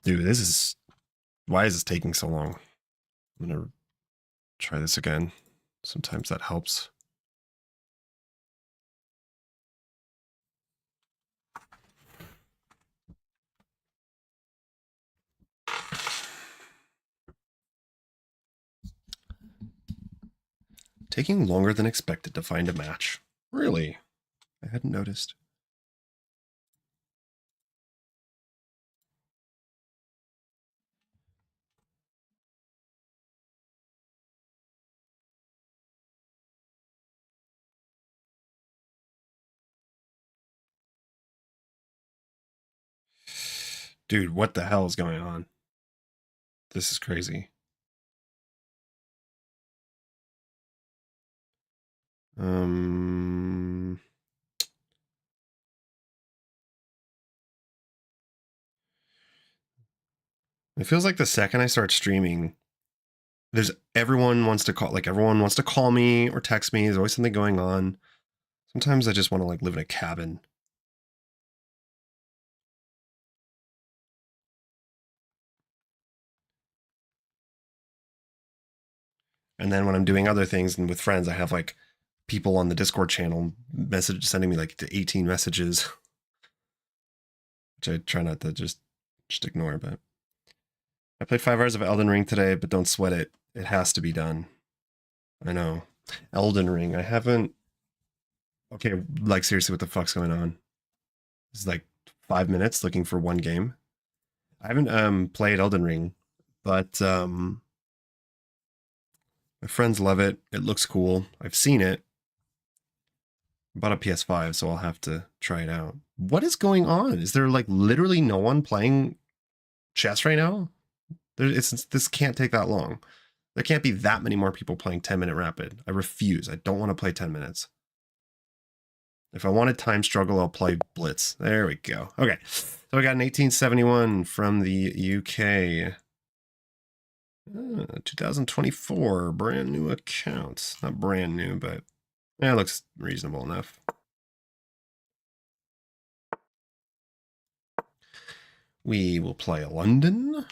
Dude, this is... Why is this taking so long? I'm going to try this again. Sometimes that helps. Taking longer than expected to find a match. Really? I hadn't noticed. Dude, what the hell is going on? This is crazy. It feels like the second I start streaming, everyone wants to call me or text me. There's always something going on. Sometimes I just want to like live in a cabin. And then when I'm doing other things and with friends, I have like people on the Discord channel sending me like 18 messages, which I try not to just ignore. But I played 5 hours of Elden Ring today, but don't sweat it. It has to be done. I know. Elden Ring. I haven't. Okay, like seriously, what the fuck's going on? It's like 5 minutes looking for one game. I haven't played Elden Ring, but my friends love it. It looks cool. I've seen it. I bought a PS5, so I'll have to try it out. What is going on? Is there like literally no one playing chess right now? This can't take that long. There can't be that many more people playing 10-minute rapid. I refuse. I don't want to play 10 minutes. If I want a time struggle, I'll play Blitz. There we go. Okay. So we got an 1871 from the UK. 2024, brand new account. Not brand new, but yeah, it looks reasonable enough. We will play London.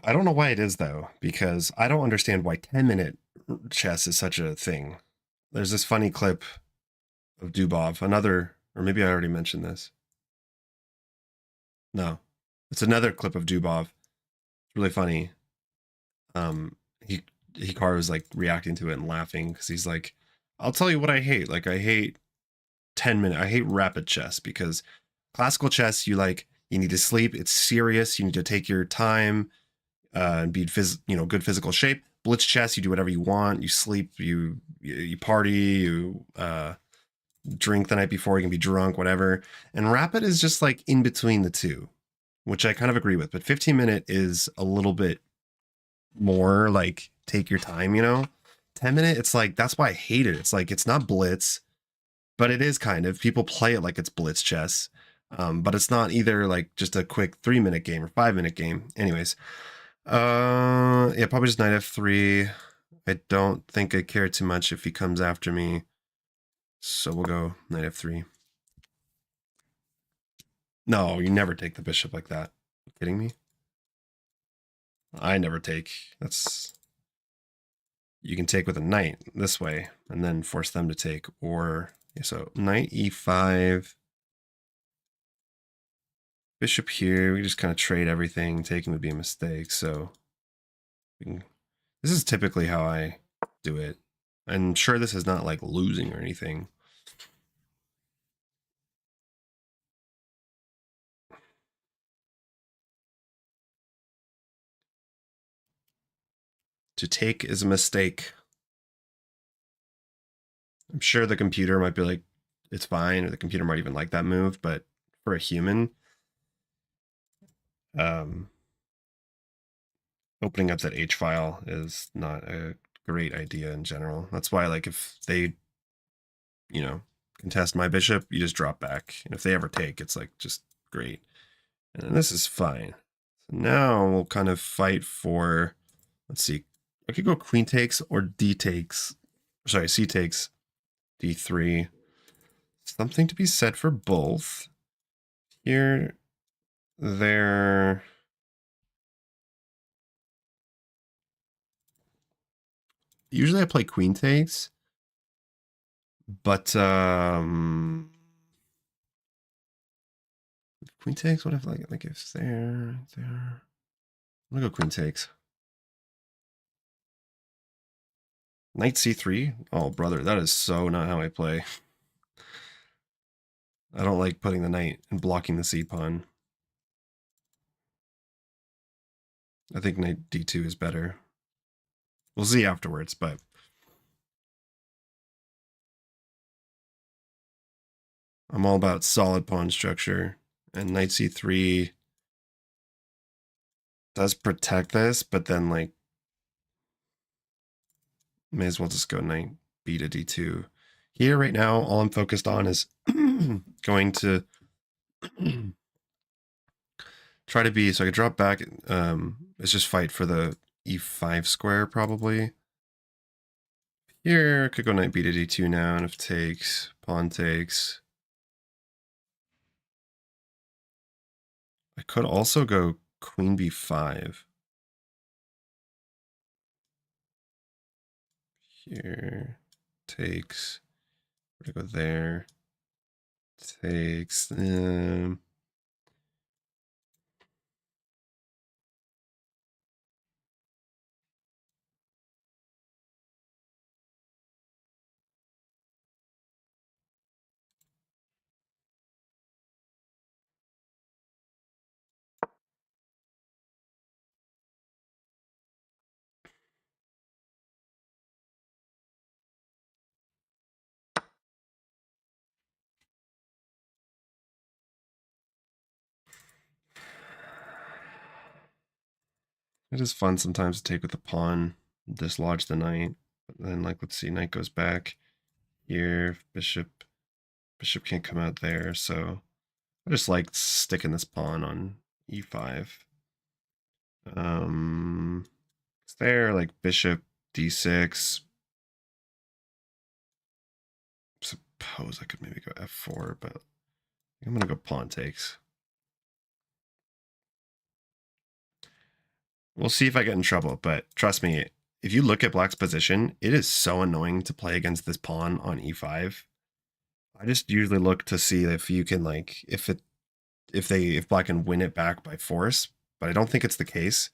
I don't know why it is though, because I don't understand why 10-minute chess is such a thing. There's this funny clip of Dubov, or maybe I already mentioned this. No, it's another clip of Dubov. It's really funny. Hikaru was like reacting to it and laughing because he's like, I'll tell you what I hate. Like I hate 10-minute. I hate rapid chess because classical chess, you need to sleep. It's serious. You need to take your time and be good physical shape. Blitz chess, you do whatever you want. You sleep. You party. You drink the night before. You can be drunk, whatever. And rapid is just like in between the two, which I kind of agree with. But 15-minute is a little bit more like take your time, 10-minute, it's like, that's why I hate it. It's like, it's not blitz, but it is kind of. People play it like it's blitz chess, but it's not either like just a quick 3-minute game or 5-minute game. Anyways, yeah, probably just knight f3. I don't think I care too much if he comes after me, so we'll go knight f3. No, you never take the bishop like that. Are you kidding me? I never take. You can take with a knight this way and then force them to take, or so knight e5, bishop here. We just kind of trade everything. Taking would be a mistake, so this is typically how I do it. I'm sure this is not like losing or anything. To take is a mistake. I'm sure the computer might be like, it's fine, or the computer might even like that move, but for a human, opening up that H file is not a great idea in general. That's why, like, if they, contest my bishop, you just drop back. And if they ever take, it's like just great. And this is fine. So now we'll kind of fight for, let's see, I could go queen takes or D takes. Sorry, C takes, D3. Something to be said for both. Here, there. Usually I play queen takes, but queen takes. What if like if there? I'm gonna go queen takes. Knight c3. Oh brother, that is so not how I play. I don't like putting the knight and blocking the c pawn. I think knight d2 is better. We'll see afterwards, but I'm all about solid pawn structure, and knight c3 does protect this, but then like May as well just go knight b to d2. Here right now, all I'm focused on is going to try to be, so I could drop back. Let's just fight for the e5 square probably. Here, could go knight b to d2 now, and if takes, pawn takes. I could also go queen b5. Here, takes. We're gonna go there. Takes. It is fun sometimes to take with the pawn, dislodge the knight. But then, like, let's see, knight goes back here, bishop can't come out there, so I just like sticking this pawn on e5. It's there, like bishop d6. Suppose I could maybe go f4, but I'm gonna go pawn takes. We'll see if I get in trouble, but trust me, if you look at black's position, it is so annoying to play against this pawn on e5. I just usually look to see if you can, like, if black can win it back by force, but I don't think it's the case.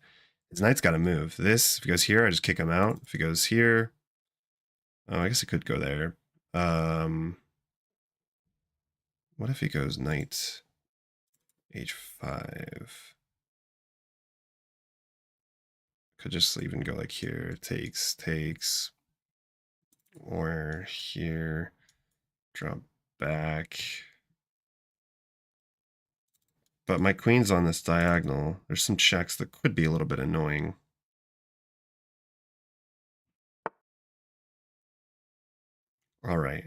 His knight's got to move. This, if he goes here, I just kick him out. If he goes here, oh, I guess it could go there. What if he goes knight h5? Could just even go like here, takes, or here, drop back. But my queen's on this diagonal. There's some checks that could be a little bit annoying. All right.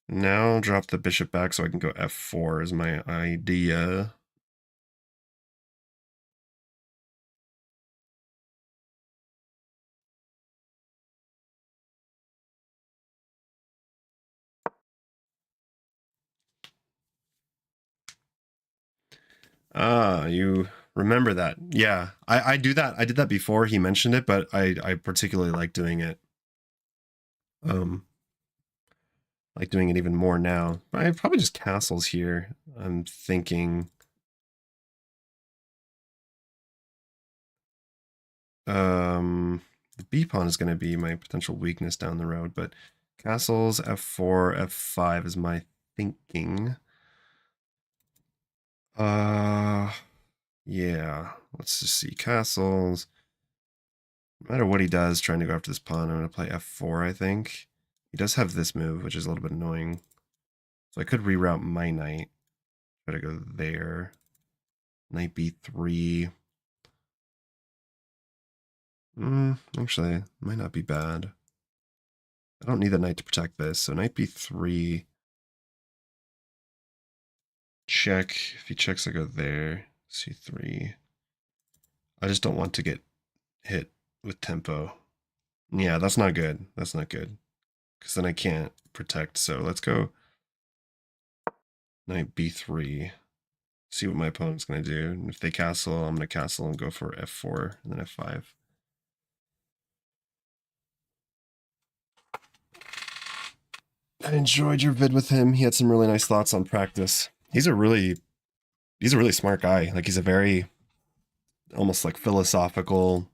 Now drop the bishop back so I can go f4 is my idea. Ah, you remember that. Yeah, I do that. I did that before he mentioned it, but I particularly like doing it. Like doing it even more now. I probably just castles here. I'm thinking. The B pawn is going to be my potential weakness down the road, but castles, f4, f5 is my thinking. Yeah, let's just see. Castles. No matter what he does, trying to go after this pawn, I'm going to play f4, I think. He does have this move, which is a little bit annoying. So I could reroute my knight. Try to go there. Knight b3. Actually, it might not be bad. I don't need the knight to protect this, so knight b3. Check. If he checks, I go there. c3. I just don't want to get hit with tempo. Yeah, that's not good. That's not good. Because then I can't protect. So let's go knight b3. See what my opponent's going to do. And if they castle, I'm going to castle and go for f4 and then f5. I enjoyed your vid with him. He had some really nice thoughts on practice. He's a really smart guy. Like, he's a very almost like philosophical,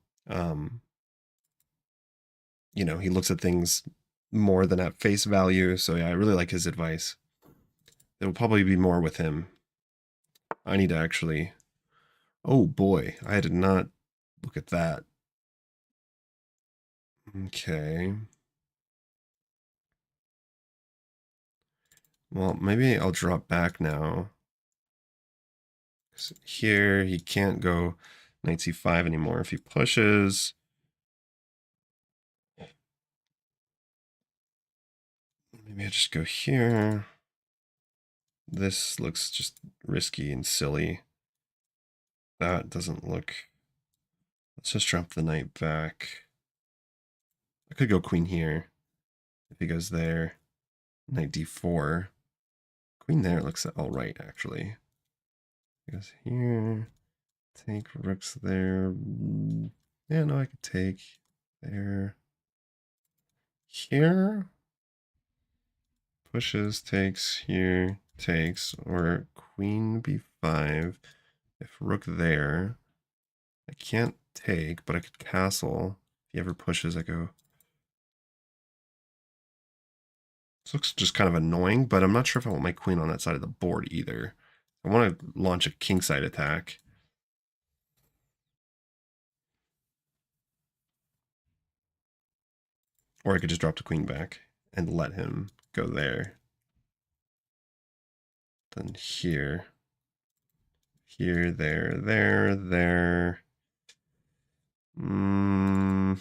you know, he looks at things more than at face value. So yeah, I really like his advice. There will probably be more with him. I need to actually, oh boy, I did not look at that. Okay. Well, maybe I'll drop back now. Here, he can't go knight c5 anymore. If he pushes, Maybe I just go here. This looks just risky and silly. That doesn't look... Let's just drop the knight back. I could go queen here. If he goes there, knight d4. Queen there looks all right, actually. He goes here. Take rooks there. Yeah, no, I could take there. Here. Pushes, takes, here, takes, or queen b5. If rook there, I can't take, but I could castle. If he ever pushes, I go. This looks just kind of annoying, but I'm not sure if I want my queen on that side of the board either. I want to launch a kingside attack. Or I could just drop the queen back and let him go there. Then here. Here, there, there, there. The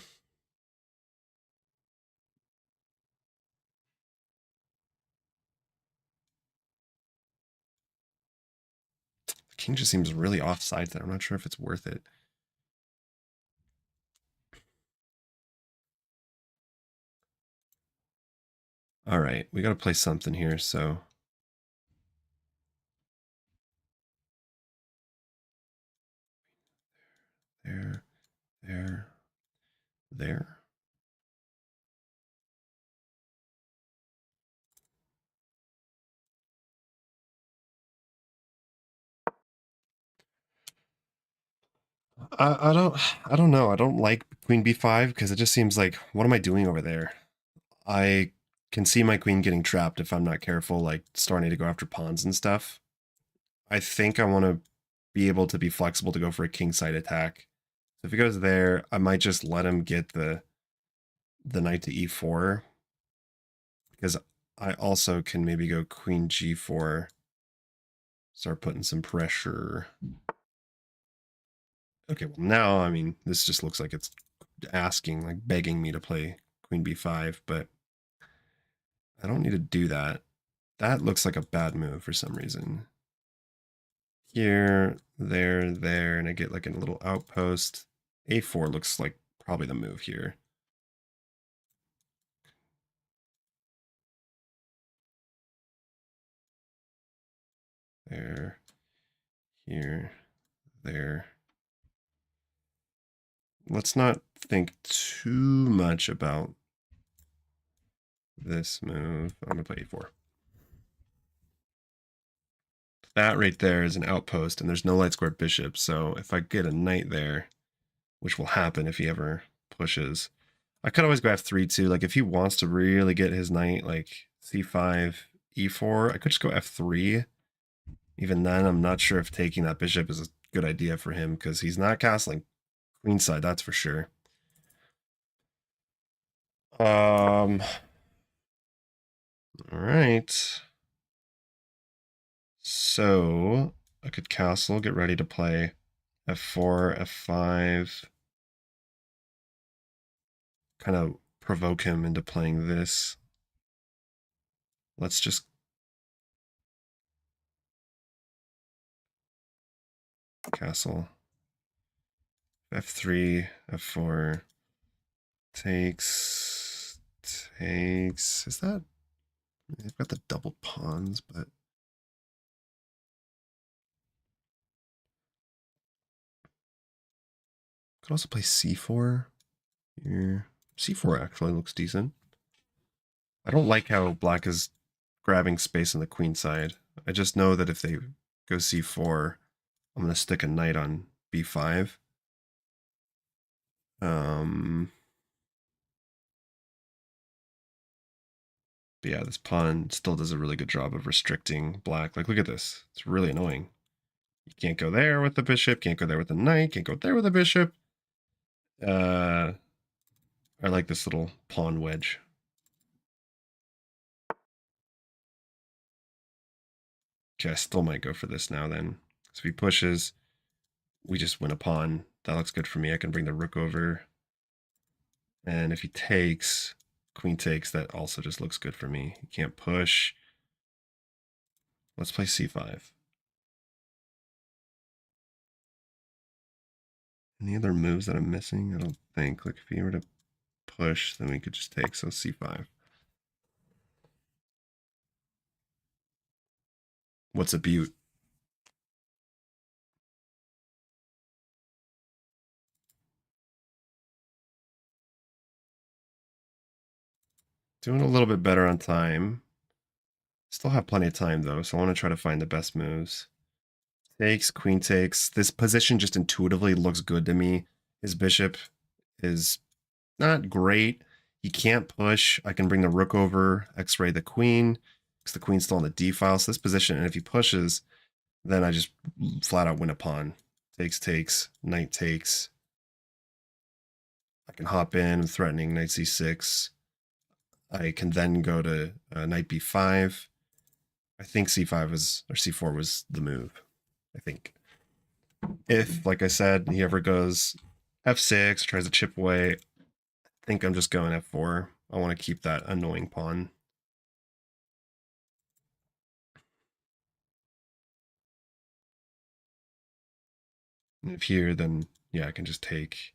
king just seems really offside there. I'm not sure if it's worth it. All right, we got to play something here, so. There, there, there. I don't know. I don't like queen b5 because it just seems like, what am I doing over there? I can see my queen getting trapped if I'm not careful, like starting to go after pawns and stuff. I think I want to be able to be flexible to go for a kingside attack. So if he goes there, I might just let him get the knight to e4, because I also can maybe go queen g4, start putting some pressure. Okay, well now, I mean, this just looks like it's asking, like begging me to play queen b5, but I don't need to do that. That looks like a bad move for some reason. Here, there, there, and I get like a little outpost. A4 looks like probably the move here. There, here, there. Let's not think too much about this move. I'm going to play a4. That right there is an outpost, and there's no light squared bishop, so if I get a knight there, which will happen if he ever pushes, I could always go f3 too. Like if he wants to really get his knight, like c5, e4, I could just go f3. Even then, I'm not sure if taking that bishop is a good idea for him because he's not castling queenside, that's for sure. All right. So I could castle, get ready to play f4, f5. Kind of provoke him into playing this. Let's just castle. f3, f4. Takes. Is that... They've got the double pawns, but... Could also play c4 here. c4 actually looks decent. I don't like how black is grabbing space on the queen side. I just know that if they go c4, I'm going to stick a knight on b5. But yeah, this pawn still does a really good job of restricting black. Like, look at this. It's really annoying. You can't go there with the bishop, can't go there with the knight, can't go there with the bishop. I like this little pawn wedge. Okay, I still might go for this now then. So if he pushes, we just win a pawn. That looks good for me. I can bring the rook over. And if he takes, queen takes, that also just looks good for me. You can't push. Let's play c5. Any other moves that I'm missing? I don't think. Like if he were to push, then we could just take, so c5. What's a butte? Doing a little bit better on time. Still have plenty of time though, so I want to try to find the best moves. Takes, queen takes. This position just intuitively looks good to me. His bishop is not great. He can't push. I can bring the rook over, x-ray the queen, because the queen's still on the d file. So this position, and if he pushes, then I just flat out win a pawn. Takes, takes, knight takes. I can hop in, threatening knight c6. I can then go to knight b5. I think c5 was, or c4 was the move. I think. If, like I said, he ever goes f6, tries to chip away, I think I'm just going f4. I want to keep that annoying pawn. And if here, then yeah, I can just take.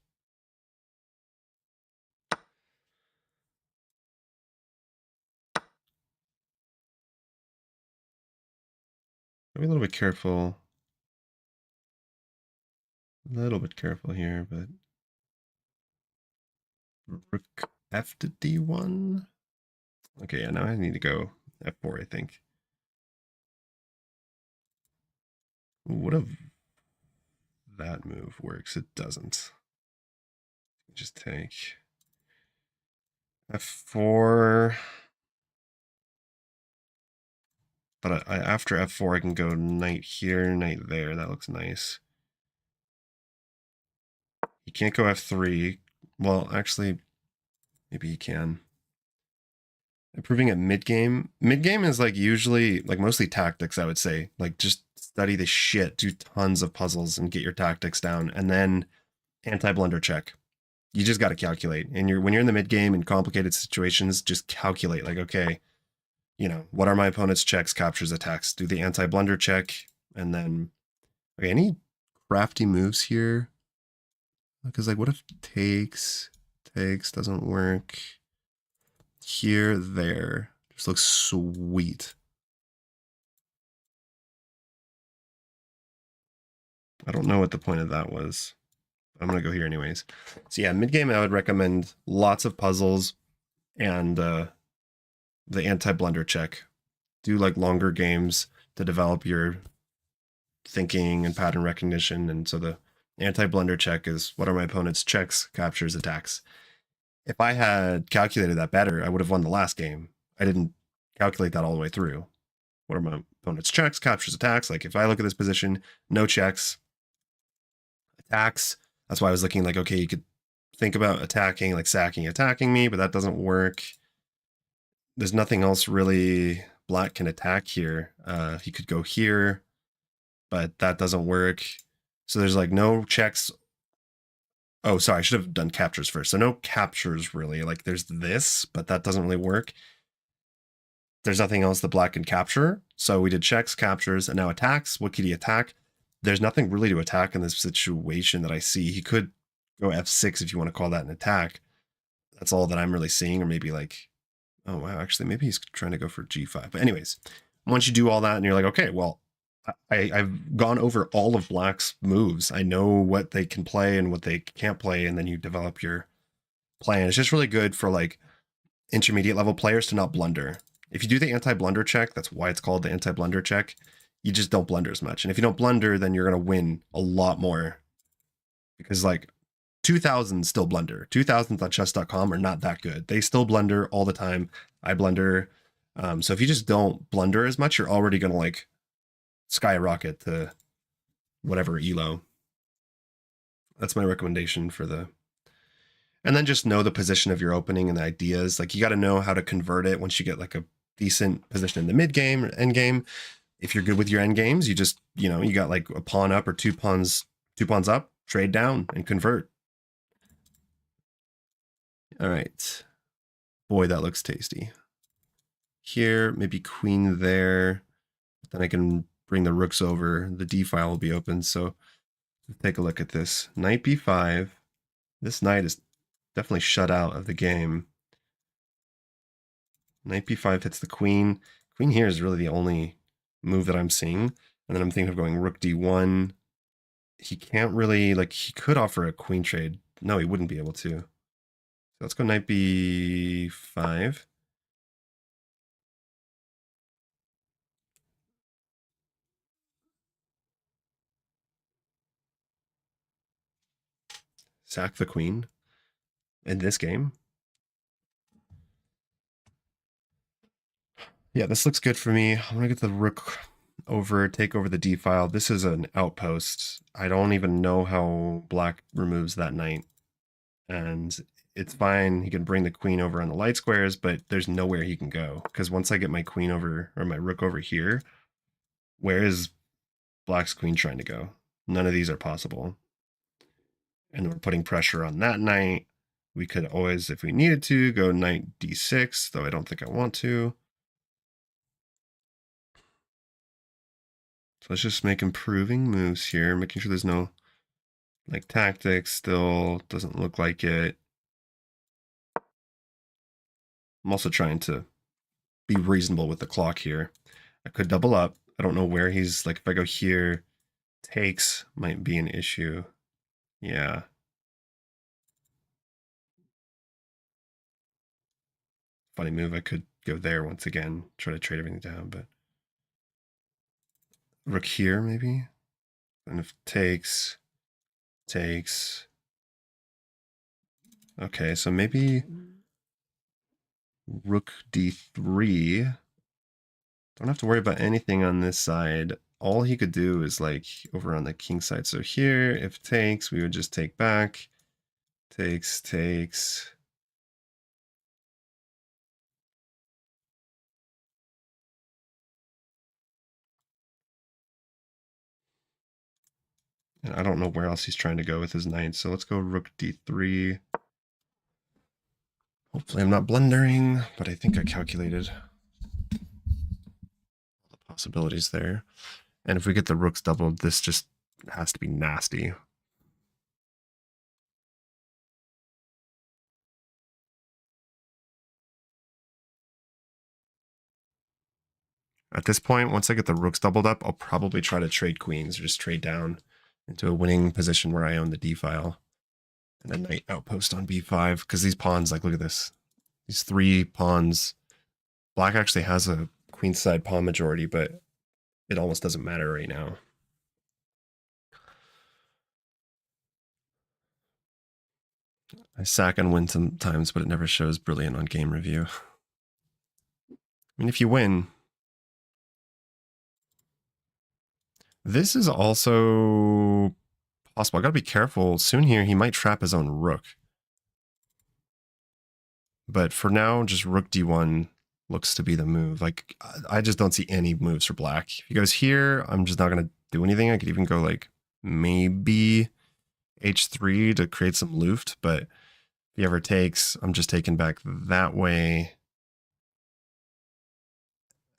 Be a little bit careful. A little bit careful here, but rook f to d1. Okay, yeah, now I need to go f4, I think. What if that move works? It doesn't. Just take f4. But after f4, I can go knight here, knight there. That looks nice. He can't go f3. Well, actually, maybe he can. Improving at mid-game. Mid-game is like usually, like mostly tactics, I would say. Like just study the shit, do tons of puzzles and get your tactics down. And then anti-blunder check. You just got to calculate. And when you're in the mid-game in complicated situations, just calculate. Like, okay, you know, what are my opponent's checks, captures, attacks? Do the anti-blunder check. And then, okay, any crafty moves here? Because like, what if takes doesn't work? Here, there. Just looks sweet. I don't know what the point of that was. I'm going to go here anyways. So yeah, mid-game I would recommend lots of puzzles and the anti-blunder check. Do like longer games to develop your thinking and pattern recognition. And so the anti-blunder check is what are my opponent's checks, captures, attacks. If I had calculated that better, I would have won the last game. I didn't calculate that all the way through. What are my opponent's checks, captures, attacks? Like if I look at this position, no checks, attacks. That's why I was looking like, okay, you could think about attacking, like sacking, attacking me, but that doesn't work. There's nothing else really black can attack here. He could go here, but that doesn't work. So there's like no checks. Oh, sorry, I should have done captures first. So no captures really. Like there's this, but that doesn't really work. There's nothing else that black can capture. So we did checks, captures, and now attacks. What could he attack? There's nothing really to attack in this situation that I see. He could go f6 if you want to call that an attack. That's all that I'm really seeing. Or maybe like, oh wow, actually maybe he's trying to go for g5. But anyways, once you do all that and you're like, okay, well, I've gone over all of black's moves. I know what they can play and what they can't play, and then you develop your plan. It's just really good for like intermediate level players to not blunder. If you do the anti-blunder check, that's why it's called the anti-blunder check, you just don't blunder as much. And if you don't blunder, then you're going to win a lot more. Because like 2000s still blunder. 2000s on chess.com are not that good. They still blunder all the time. I blunder. So if you just don't blunder as much, you're already going to like skyrocket to whatever elo. That's my recommendation for the... And then just know the position of your opening and the ideas. Like you got to know how to convert it once you get like a decent position in the mid game or end game. If you're good with your end games, you just, you know, you got like a pawn up or two pawns up, trade down and convert. All right. Boy, that looks tasty. Here, maybe queen there. Then I can bring the rooks over. The d file will be open. So take a look at this. Knight b5. This knight is definitely shut out of the game. Knight b5 hits the queen. Queen here is really the only move that I'm seeing. And then I'm thinking of going rook d1. He can't really, like, he could offer a queen trade. No, he wouldn't be able to. So let's go knight b5. Sack the queen in this game. Yeah, this looks good for me. I'm gonna get the rook over, take over the d file. This is an outpost. I don't even know how black removes that knight. And it's fine. He can bring the queen over on the light squares, but there's nowhere he can go. Because once I get my queen over, or my rook over here, where is black's queen trying to go? None of these are possible. And we're putting pressure on that knight. We could always, if we needed to, go knight d6, though I don't think I want to. So let's just make improving moves here, making sure there's no, like, tactics still. Doesn't look like it. I'm also trying to be reasonable with the clock here. I could double up. I don't know where he's, like, if I go here, takes might be an issue. Yeah. Funny move. I could go there once again, try to trade everything down, but rook here maybe? And if takes. Okay, so maybe rook d3. Don't have to worry about anything on this side. All he could do is, like, over on the king side. So here, if takes, we would just take back. Takes. And I don't know where else he's trying to go with his knight. So let's go rook d3. Hopefully I'm not blundering, but I think I calculated all the possibilities there. And if we get the rooks doubled, this just has to be nasty. At this point, once I get the rooks doubled up, I'll probably try to trade queens or just trade down into a winning position where I own the d file. And a knight outpost on b5, because these pawns, like, look at this. These 3 pawns. Black actually has a queenside pawn majority, but it almost doesn't matter right now. I sack and win sometimes, but it never shows brilliant on game review. I mean, if you win, this is also possible. I gotta be careful. Soon here, he might trap his own rook. But for now, just rook d1 looks to be the move. Like, I just don't see any moves for black. If he goes here, I'm just not gonna do anything. I could even go, like, maybe h3 to create some loot, but if he ever takes, I'm just taking back that way.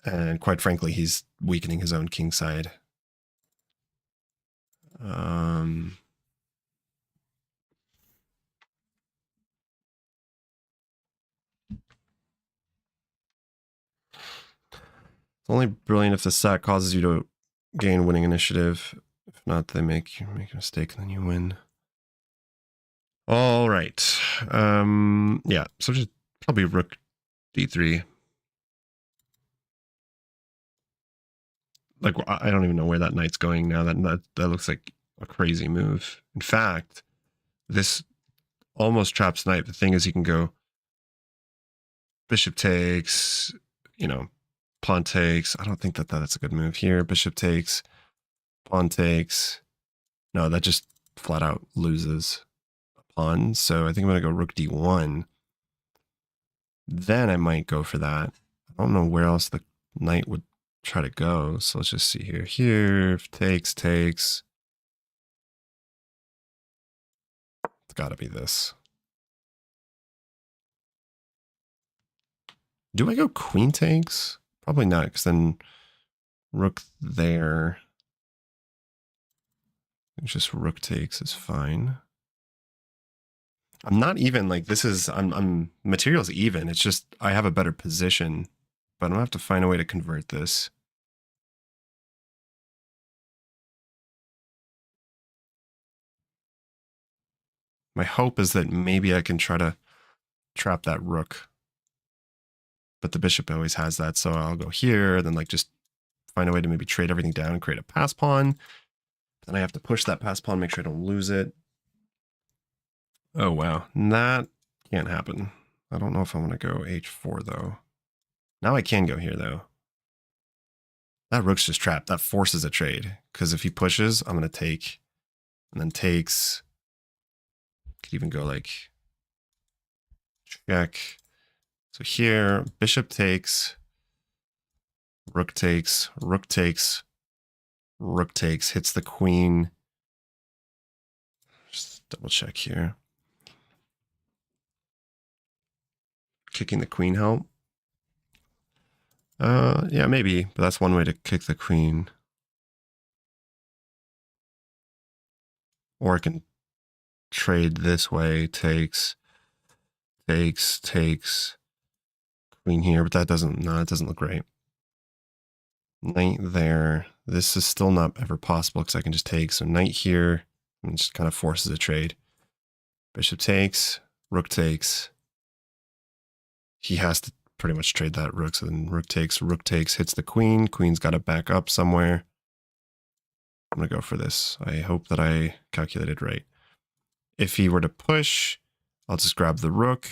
And quite frankly, he's weakening his own king side. It's only brilliant if the sack causes you to gain winning initiative. If not, they make a mistake and then you win. All right. Yeah, so just probably rook d3. Like, I don't even know where that knight's going now. That looks like a crazy move. In fact, this almost traps knight. The thing is, he can go bishop takes, you know, pawn takes. I don't think that's a good move here. Bishop takes, pawn takes. No, that just flat out loses a pawn. So I think I'm going to go rook d1. Then I might go for that. I don't know where else the knight would try to go. So let's just see here. Here, takes. It's got to be this. Do I go queen takes? Probably not, because then rook there. It's just rook takes is fine. I'm not even like this is I'm material's even. It's just I have a better position, but I'm gonna have to find a way to convert this. My hope is that maybe I can try to trap that rook. But the bishop always has that, so I'll go here, then like just find a way to maybe trade everything down and create a pass pawn. Then I have to push that pass pawn, make sure I don't lose it. Oh wow, that can't happen. I don't know if I want to go h4 though. Now I can go here though. That rook's just trapped. That forces a trade, because if he pushes, I'm going to take, and then takes. Could even go like check. So here, bishop takes, rook takes, rook takes, rook takes, hits the queen. Just double check here. Kicking the queen help? Yeah, maybe, but that's one way to kick the queen. Or I can trade this way, takes, queen here, but that doesn't, no, it doesn't look great. Knight there. This is still not ever possible because I can just take. So knight here, and just kind of forces a trade. Bishop takes, rook takes. He has to pretty much trade that rook. So then rook takes, hits the queen. Queen's got to back up somewhere. I'm going to go for this. I hope that I calculated right. If he were to push, I'll just grab the rook,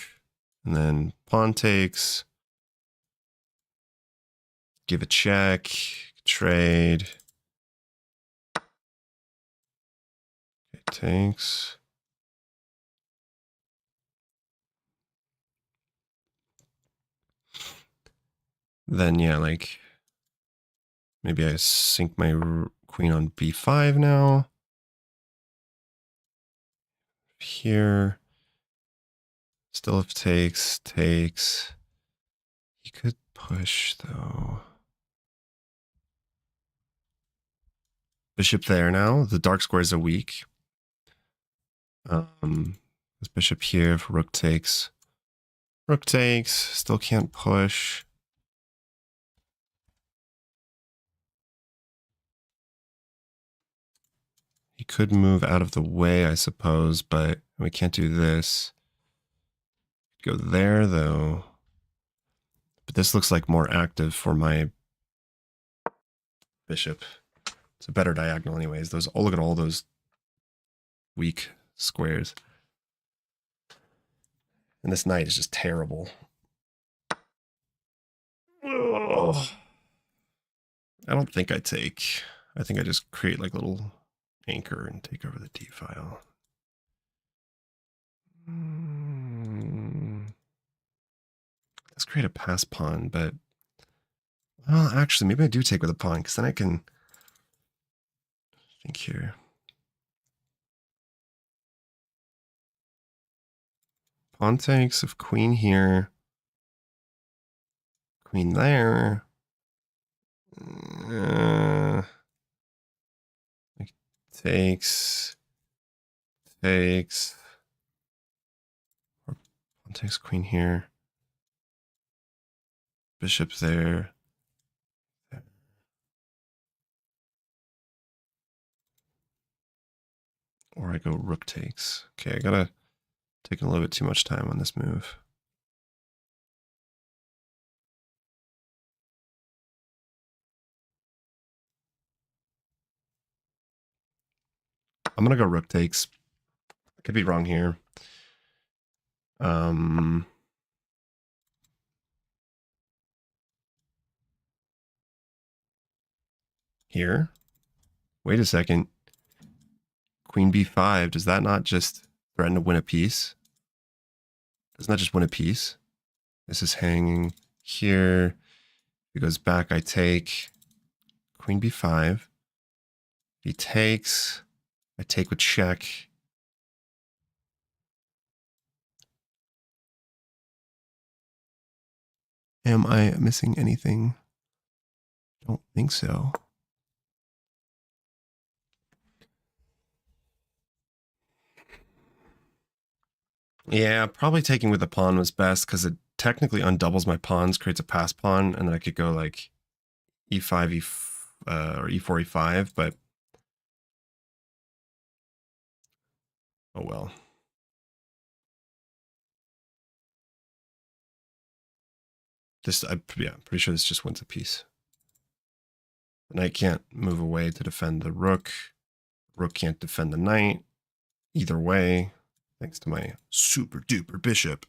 and then pawn takes. Give a check, trade. Okay, takes. Then yeah, like maybe I sink my queen on b5 now. Here. Still if takes. He could push though. Bishop there now. The dark squares are weak. This bishop here for rook takes. Rook takes. Still can't push. He could move out of the way, I suppose, but we can't do this. Go there, though. But this looks like more active for my bishop. It's a better diagonal anyways. Those, oh, look at all those weak squares. And this knight is just terrible. Oh. I don't think I take. I think I just create like a little anchor and take over the D file. Let's create a pass pawn, but well, actually, maybe I do take with a pawn because then I can think here. Pawn takes of queen here, queen there. Takes. Or pawn takes queen here. Bishop there. Or I go rook takes. Okay, I gotta take a little bit too much time on this move. I'm gonna go rook takes. I could be wrong here. Here. Wait a second. Queen b5. Does that not just threaten to win a piece? Doesn't that just win a piece? This is hanging here. If it goes back, I take queen b5. He takes. I take with check. Am I missing anything? Don't think so. Yeah, probably taking with the pawn was best because it technically undoubles my pawns, creates a pass pawn, and then I could go like e5, or e4, e5, but oh well. This, yeah, I'm pretty sure this just wins a piece. The knight can't move away to defend the rook. Rook can't defend the knight. Either way, thanks to my super duper bishop.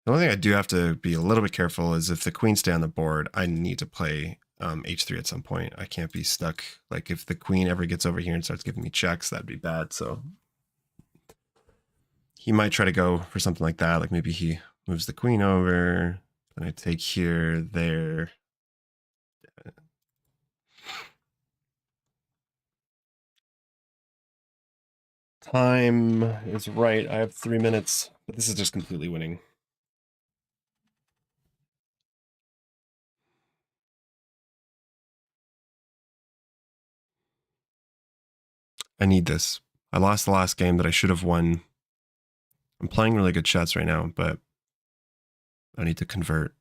The only thing I do have to be a little bit careful is if the queens stay on the board, I need to play h3 at some point. I can't be stuck. Like if the queen ever gets over here and starts giving me checks, that'd be bad. So he might try to go for something like that. Like maybe he moves the queen over, and I take here, there. Time is right. I have 3 minutes, but this is just completely winning. I need this. I lost the last game that I should have won. I'm playing really good shots right now, but I need to convert.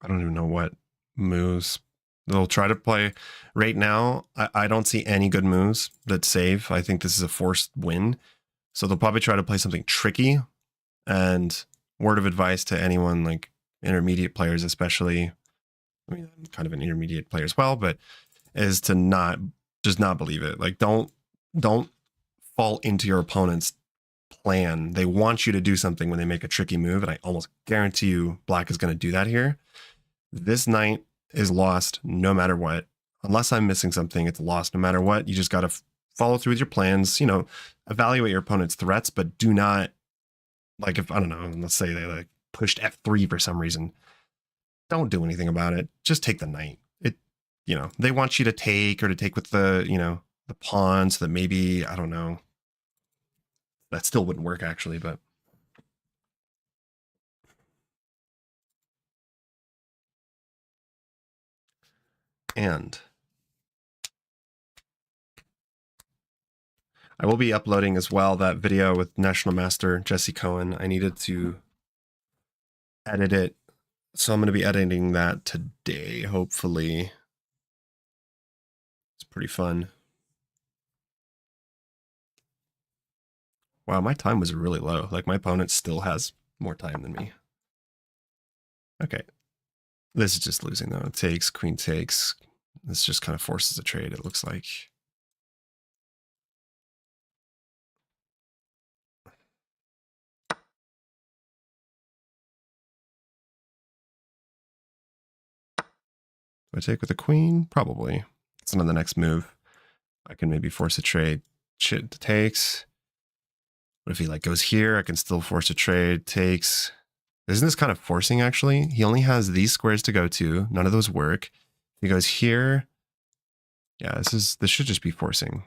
I don't even know what moves they'll try to play. Right now, I don't see any good moves that save. I think this is a forced win. So they'll probably try to play something tricky. And word of advice to anyone, like intermediate players especially, I mean, I'm kind of an intermediate player as well, but is to not believe it. Like don't fall into your opponent's plan. They want you to do something when they make a tricky move, and I almost guarantee you black is going to do that here. This knight is lost no matter what. Unless I'm missing something, it's lost no matter what. You just got to follow through with your plans, you know, evaluate your opponent's threats, but do not, like, if, I don't know, let's say they like pushed f3 for some reason, don't do anything about it. Just take the knight. It, you know, they want you to take, or to take with the, you know, the pawn, so that maybe, I don't know, that still wouldn't work actually, but and I will be uploading as well that video with National Master Jesse Cohen. I needed to edit it, so I'm going to be editing that today, hopefully. It's pretty fun. Wow, my time was really low. Like, my opponent still has more time than me. Okay. This is just losing, though. It takes, queen takes. This just kind of forces a trade, it looks like. Do I take with a queen? Probably. It's on the next move. I can maybe force a trade. Shit takes. But if he like goes here, I can still force a trade. Takes. Isn't this kind of forcing, actually? He only has these squares to go to. None of those work. He goes here. Yeah, this should just be forcing.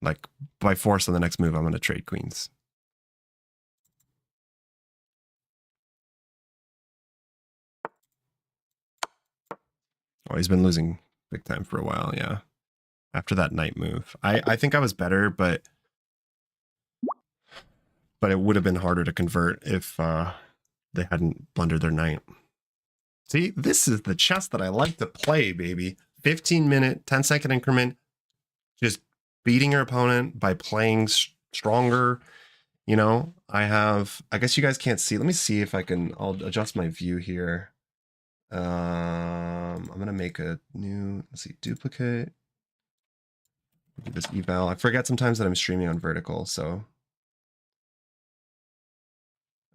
Like, by force on the next move, I'm going to trade queens. Oh, he's been losing big time for a while, yeah. After that knight move. I think I was better, but it would have been harder to convert if they hadn't blundered their knight. See, this is the chess that I like to play, baby. 15-minute, 10-second increment, just beating your opponent by playing stronger. You know, I guess you guys can't see. Let me see if I'll adjust my view here. I'm going to make a new, let's see, duplicate. Do this eval. I forget sometimes that I'm streaming on vertical, so.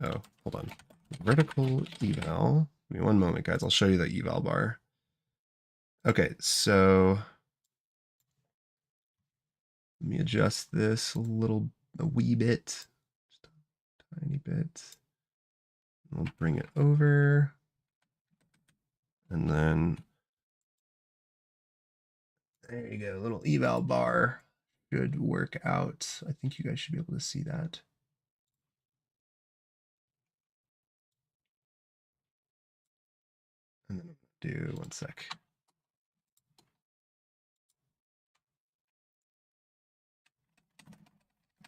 Oh, hold on. Vertical eval. Give me one moment, guys. I'll show you the eval bar. Okay, so Let me adjust this a wee bit, just a tiny bit. We'll bring it over. And then there you go, a little eval bar should work out. I think you guys should be able to see that. And then I'm gonna do 1 sec.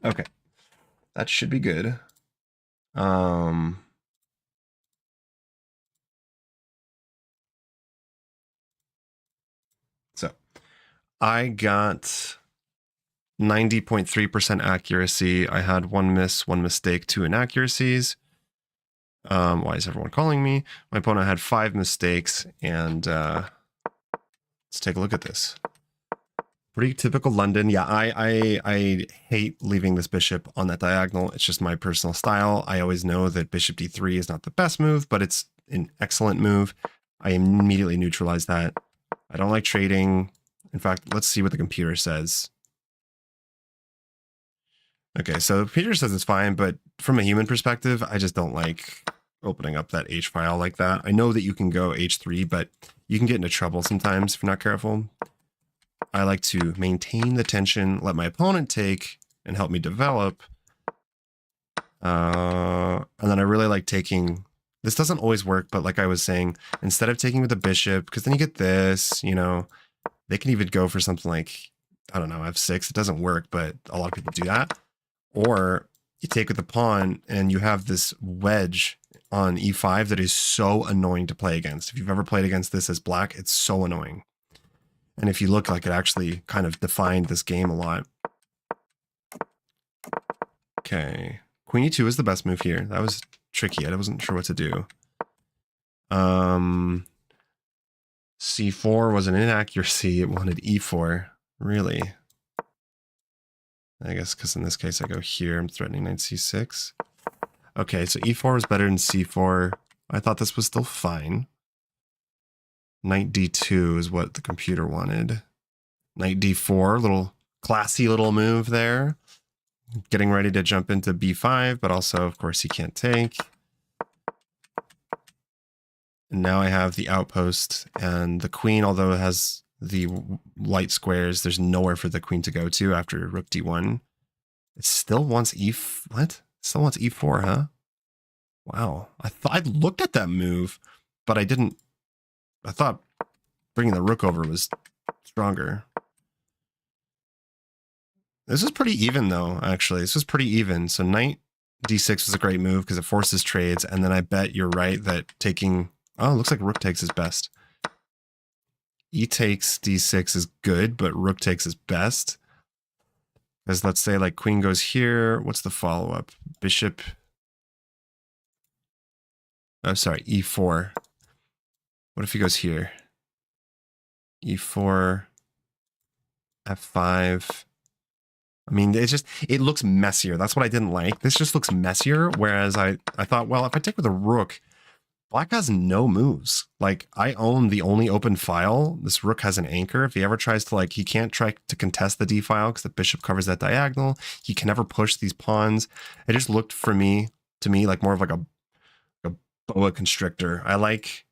Okay, that should be good. So I got 90.3% accuracy. I had 1 miss, 1 mistake, 2 inaccuracies. Why is everyone calling me? My opponent had 5 mistakes, and let's take a look at this. Pretty typical London. Yeah, I hate leaving this bishop on that diagonal. It's just my personal style. I always know that bishop d3 is not the best move, but it's an excellent move. I immediately neutralize that. I don't like trading. In fact, let's see what the computer says. Okay, so the computer says it's fine, but from a human perspective, I just don't like opening up that H file like that. I know that you can go H3, but you can get into trouble sometimes if you're not careful. I like to maintain the tension, let my opponent take, and help me develop. And then I really like taking, this doesn't always work, but like I was saying, instead of taking with the bishop, because then you get this, you know, they can even go for something like, I don't know, F6. It doesn't work, but a lot of people do that. Or you take with the pawn and you have this wedge on E5 that is so annoying to play against. If you've ever played against this as black, it's so annoying. And if you look, like, it actually kind of defined this game a lot. Okay. Queen E2 is the best move here. That was tricky. I wasn't sure what to do. C4 was an inaccuracy. It wanted E4. Really? I guess because in this case I go here. I'm threatening knight C6. Okay, so E4 is better than C4. I thought this was still fine. Knight D2 is what the computer wanted. Knight D4, little classy little move there. Getting ready to jump into B5, but also, of course, he can't take. And now I have the outpost, and the queen, although it has the light squares, there's nowhere for the queen to go to after rook D1. It still wants what? It still wants E4, huh? Wow. I looked at that move, but I didn't. I thought bringing the rook over was stronger. This is pretty even, though, actually. This was pretty even. So knight D6 was a great move because it forces trades, and then I bet you're right that taking... Oh, it looks like rook takes is best. E takes D6 is good, but rook takes is best. Because let's say, like, queen goes here. What's the follow-up? Bishop... Oh, sorry, E4. What if he goes here? E4, F5. I mean, it looks messier. That's what I didn't like. This just looks messier, whereas I thought, well, if I take with a rook, black has no moves. Like, I own the only open file. This rook has an anchor. If he ever tries to, like, he can't try to contest the D file because the bishop covers that diagonal. He can never push these pawns. It just looked to me like more of like a boa constrictor. I like...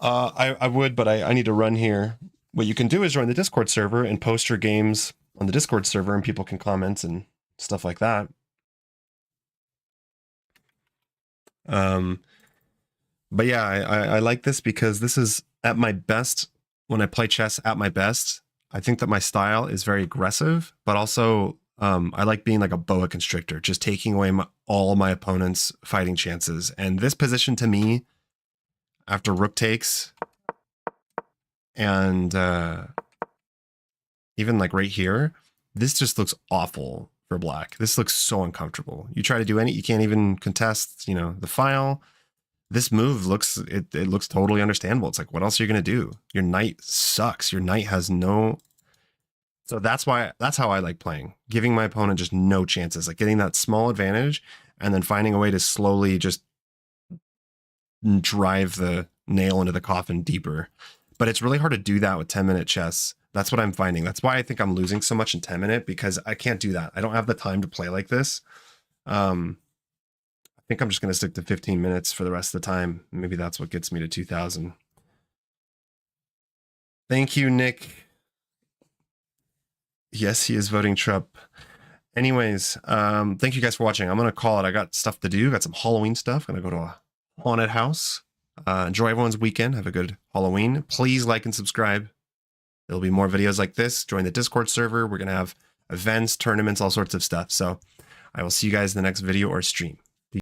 I would, but I need to run here. What you can do is join the Discord server and post your games on the Discord server, and people can comment and stuff like that. But yeah, I like this because this is at my best. When I play chess at my best, I think that my style is very aggressive, but also I like being like a boa constrictor, just taking away all my opponent's fighting chances. And this position to me, after rook takes, and even like right here, this just looks awful for black. This looks so uncomfortable. You try to do you can't even contest, you know, the file. This move looks, it looks totally understandable. It's like, what else are you going to do? Your knight sucks. Your knight has no... So that's how I like playing. Giving my opponent just no chances, like getting that small advantage and then finding a way to slowly just drive the nail into the coffin deeper. But it's really hard to do that with 10-minute chess That's what I'm finding. That's why I think I'm losing so much in 10-minute, because I can't do that. I don't have the time to play like this. I think I'm just going to stick to 15 minutes for the rest of the time. Maybe that's what gets me to 2,000. Thank you, Nick. Yes, he is voting Trump. Anyways, thank you guys for watching. I'm going to call it. I got stuff to do. Got some Halloween stuff. Going to go to a haunted house. Enjoy everyone's weekend. Have a good Halloween. Please like and subscribe. There'll be more videos like this. Join the Discord server. We're going to have events, tournaments, all sorts of stuff. So I will see you guys in the next video or stream.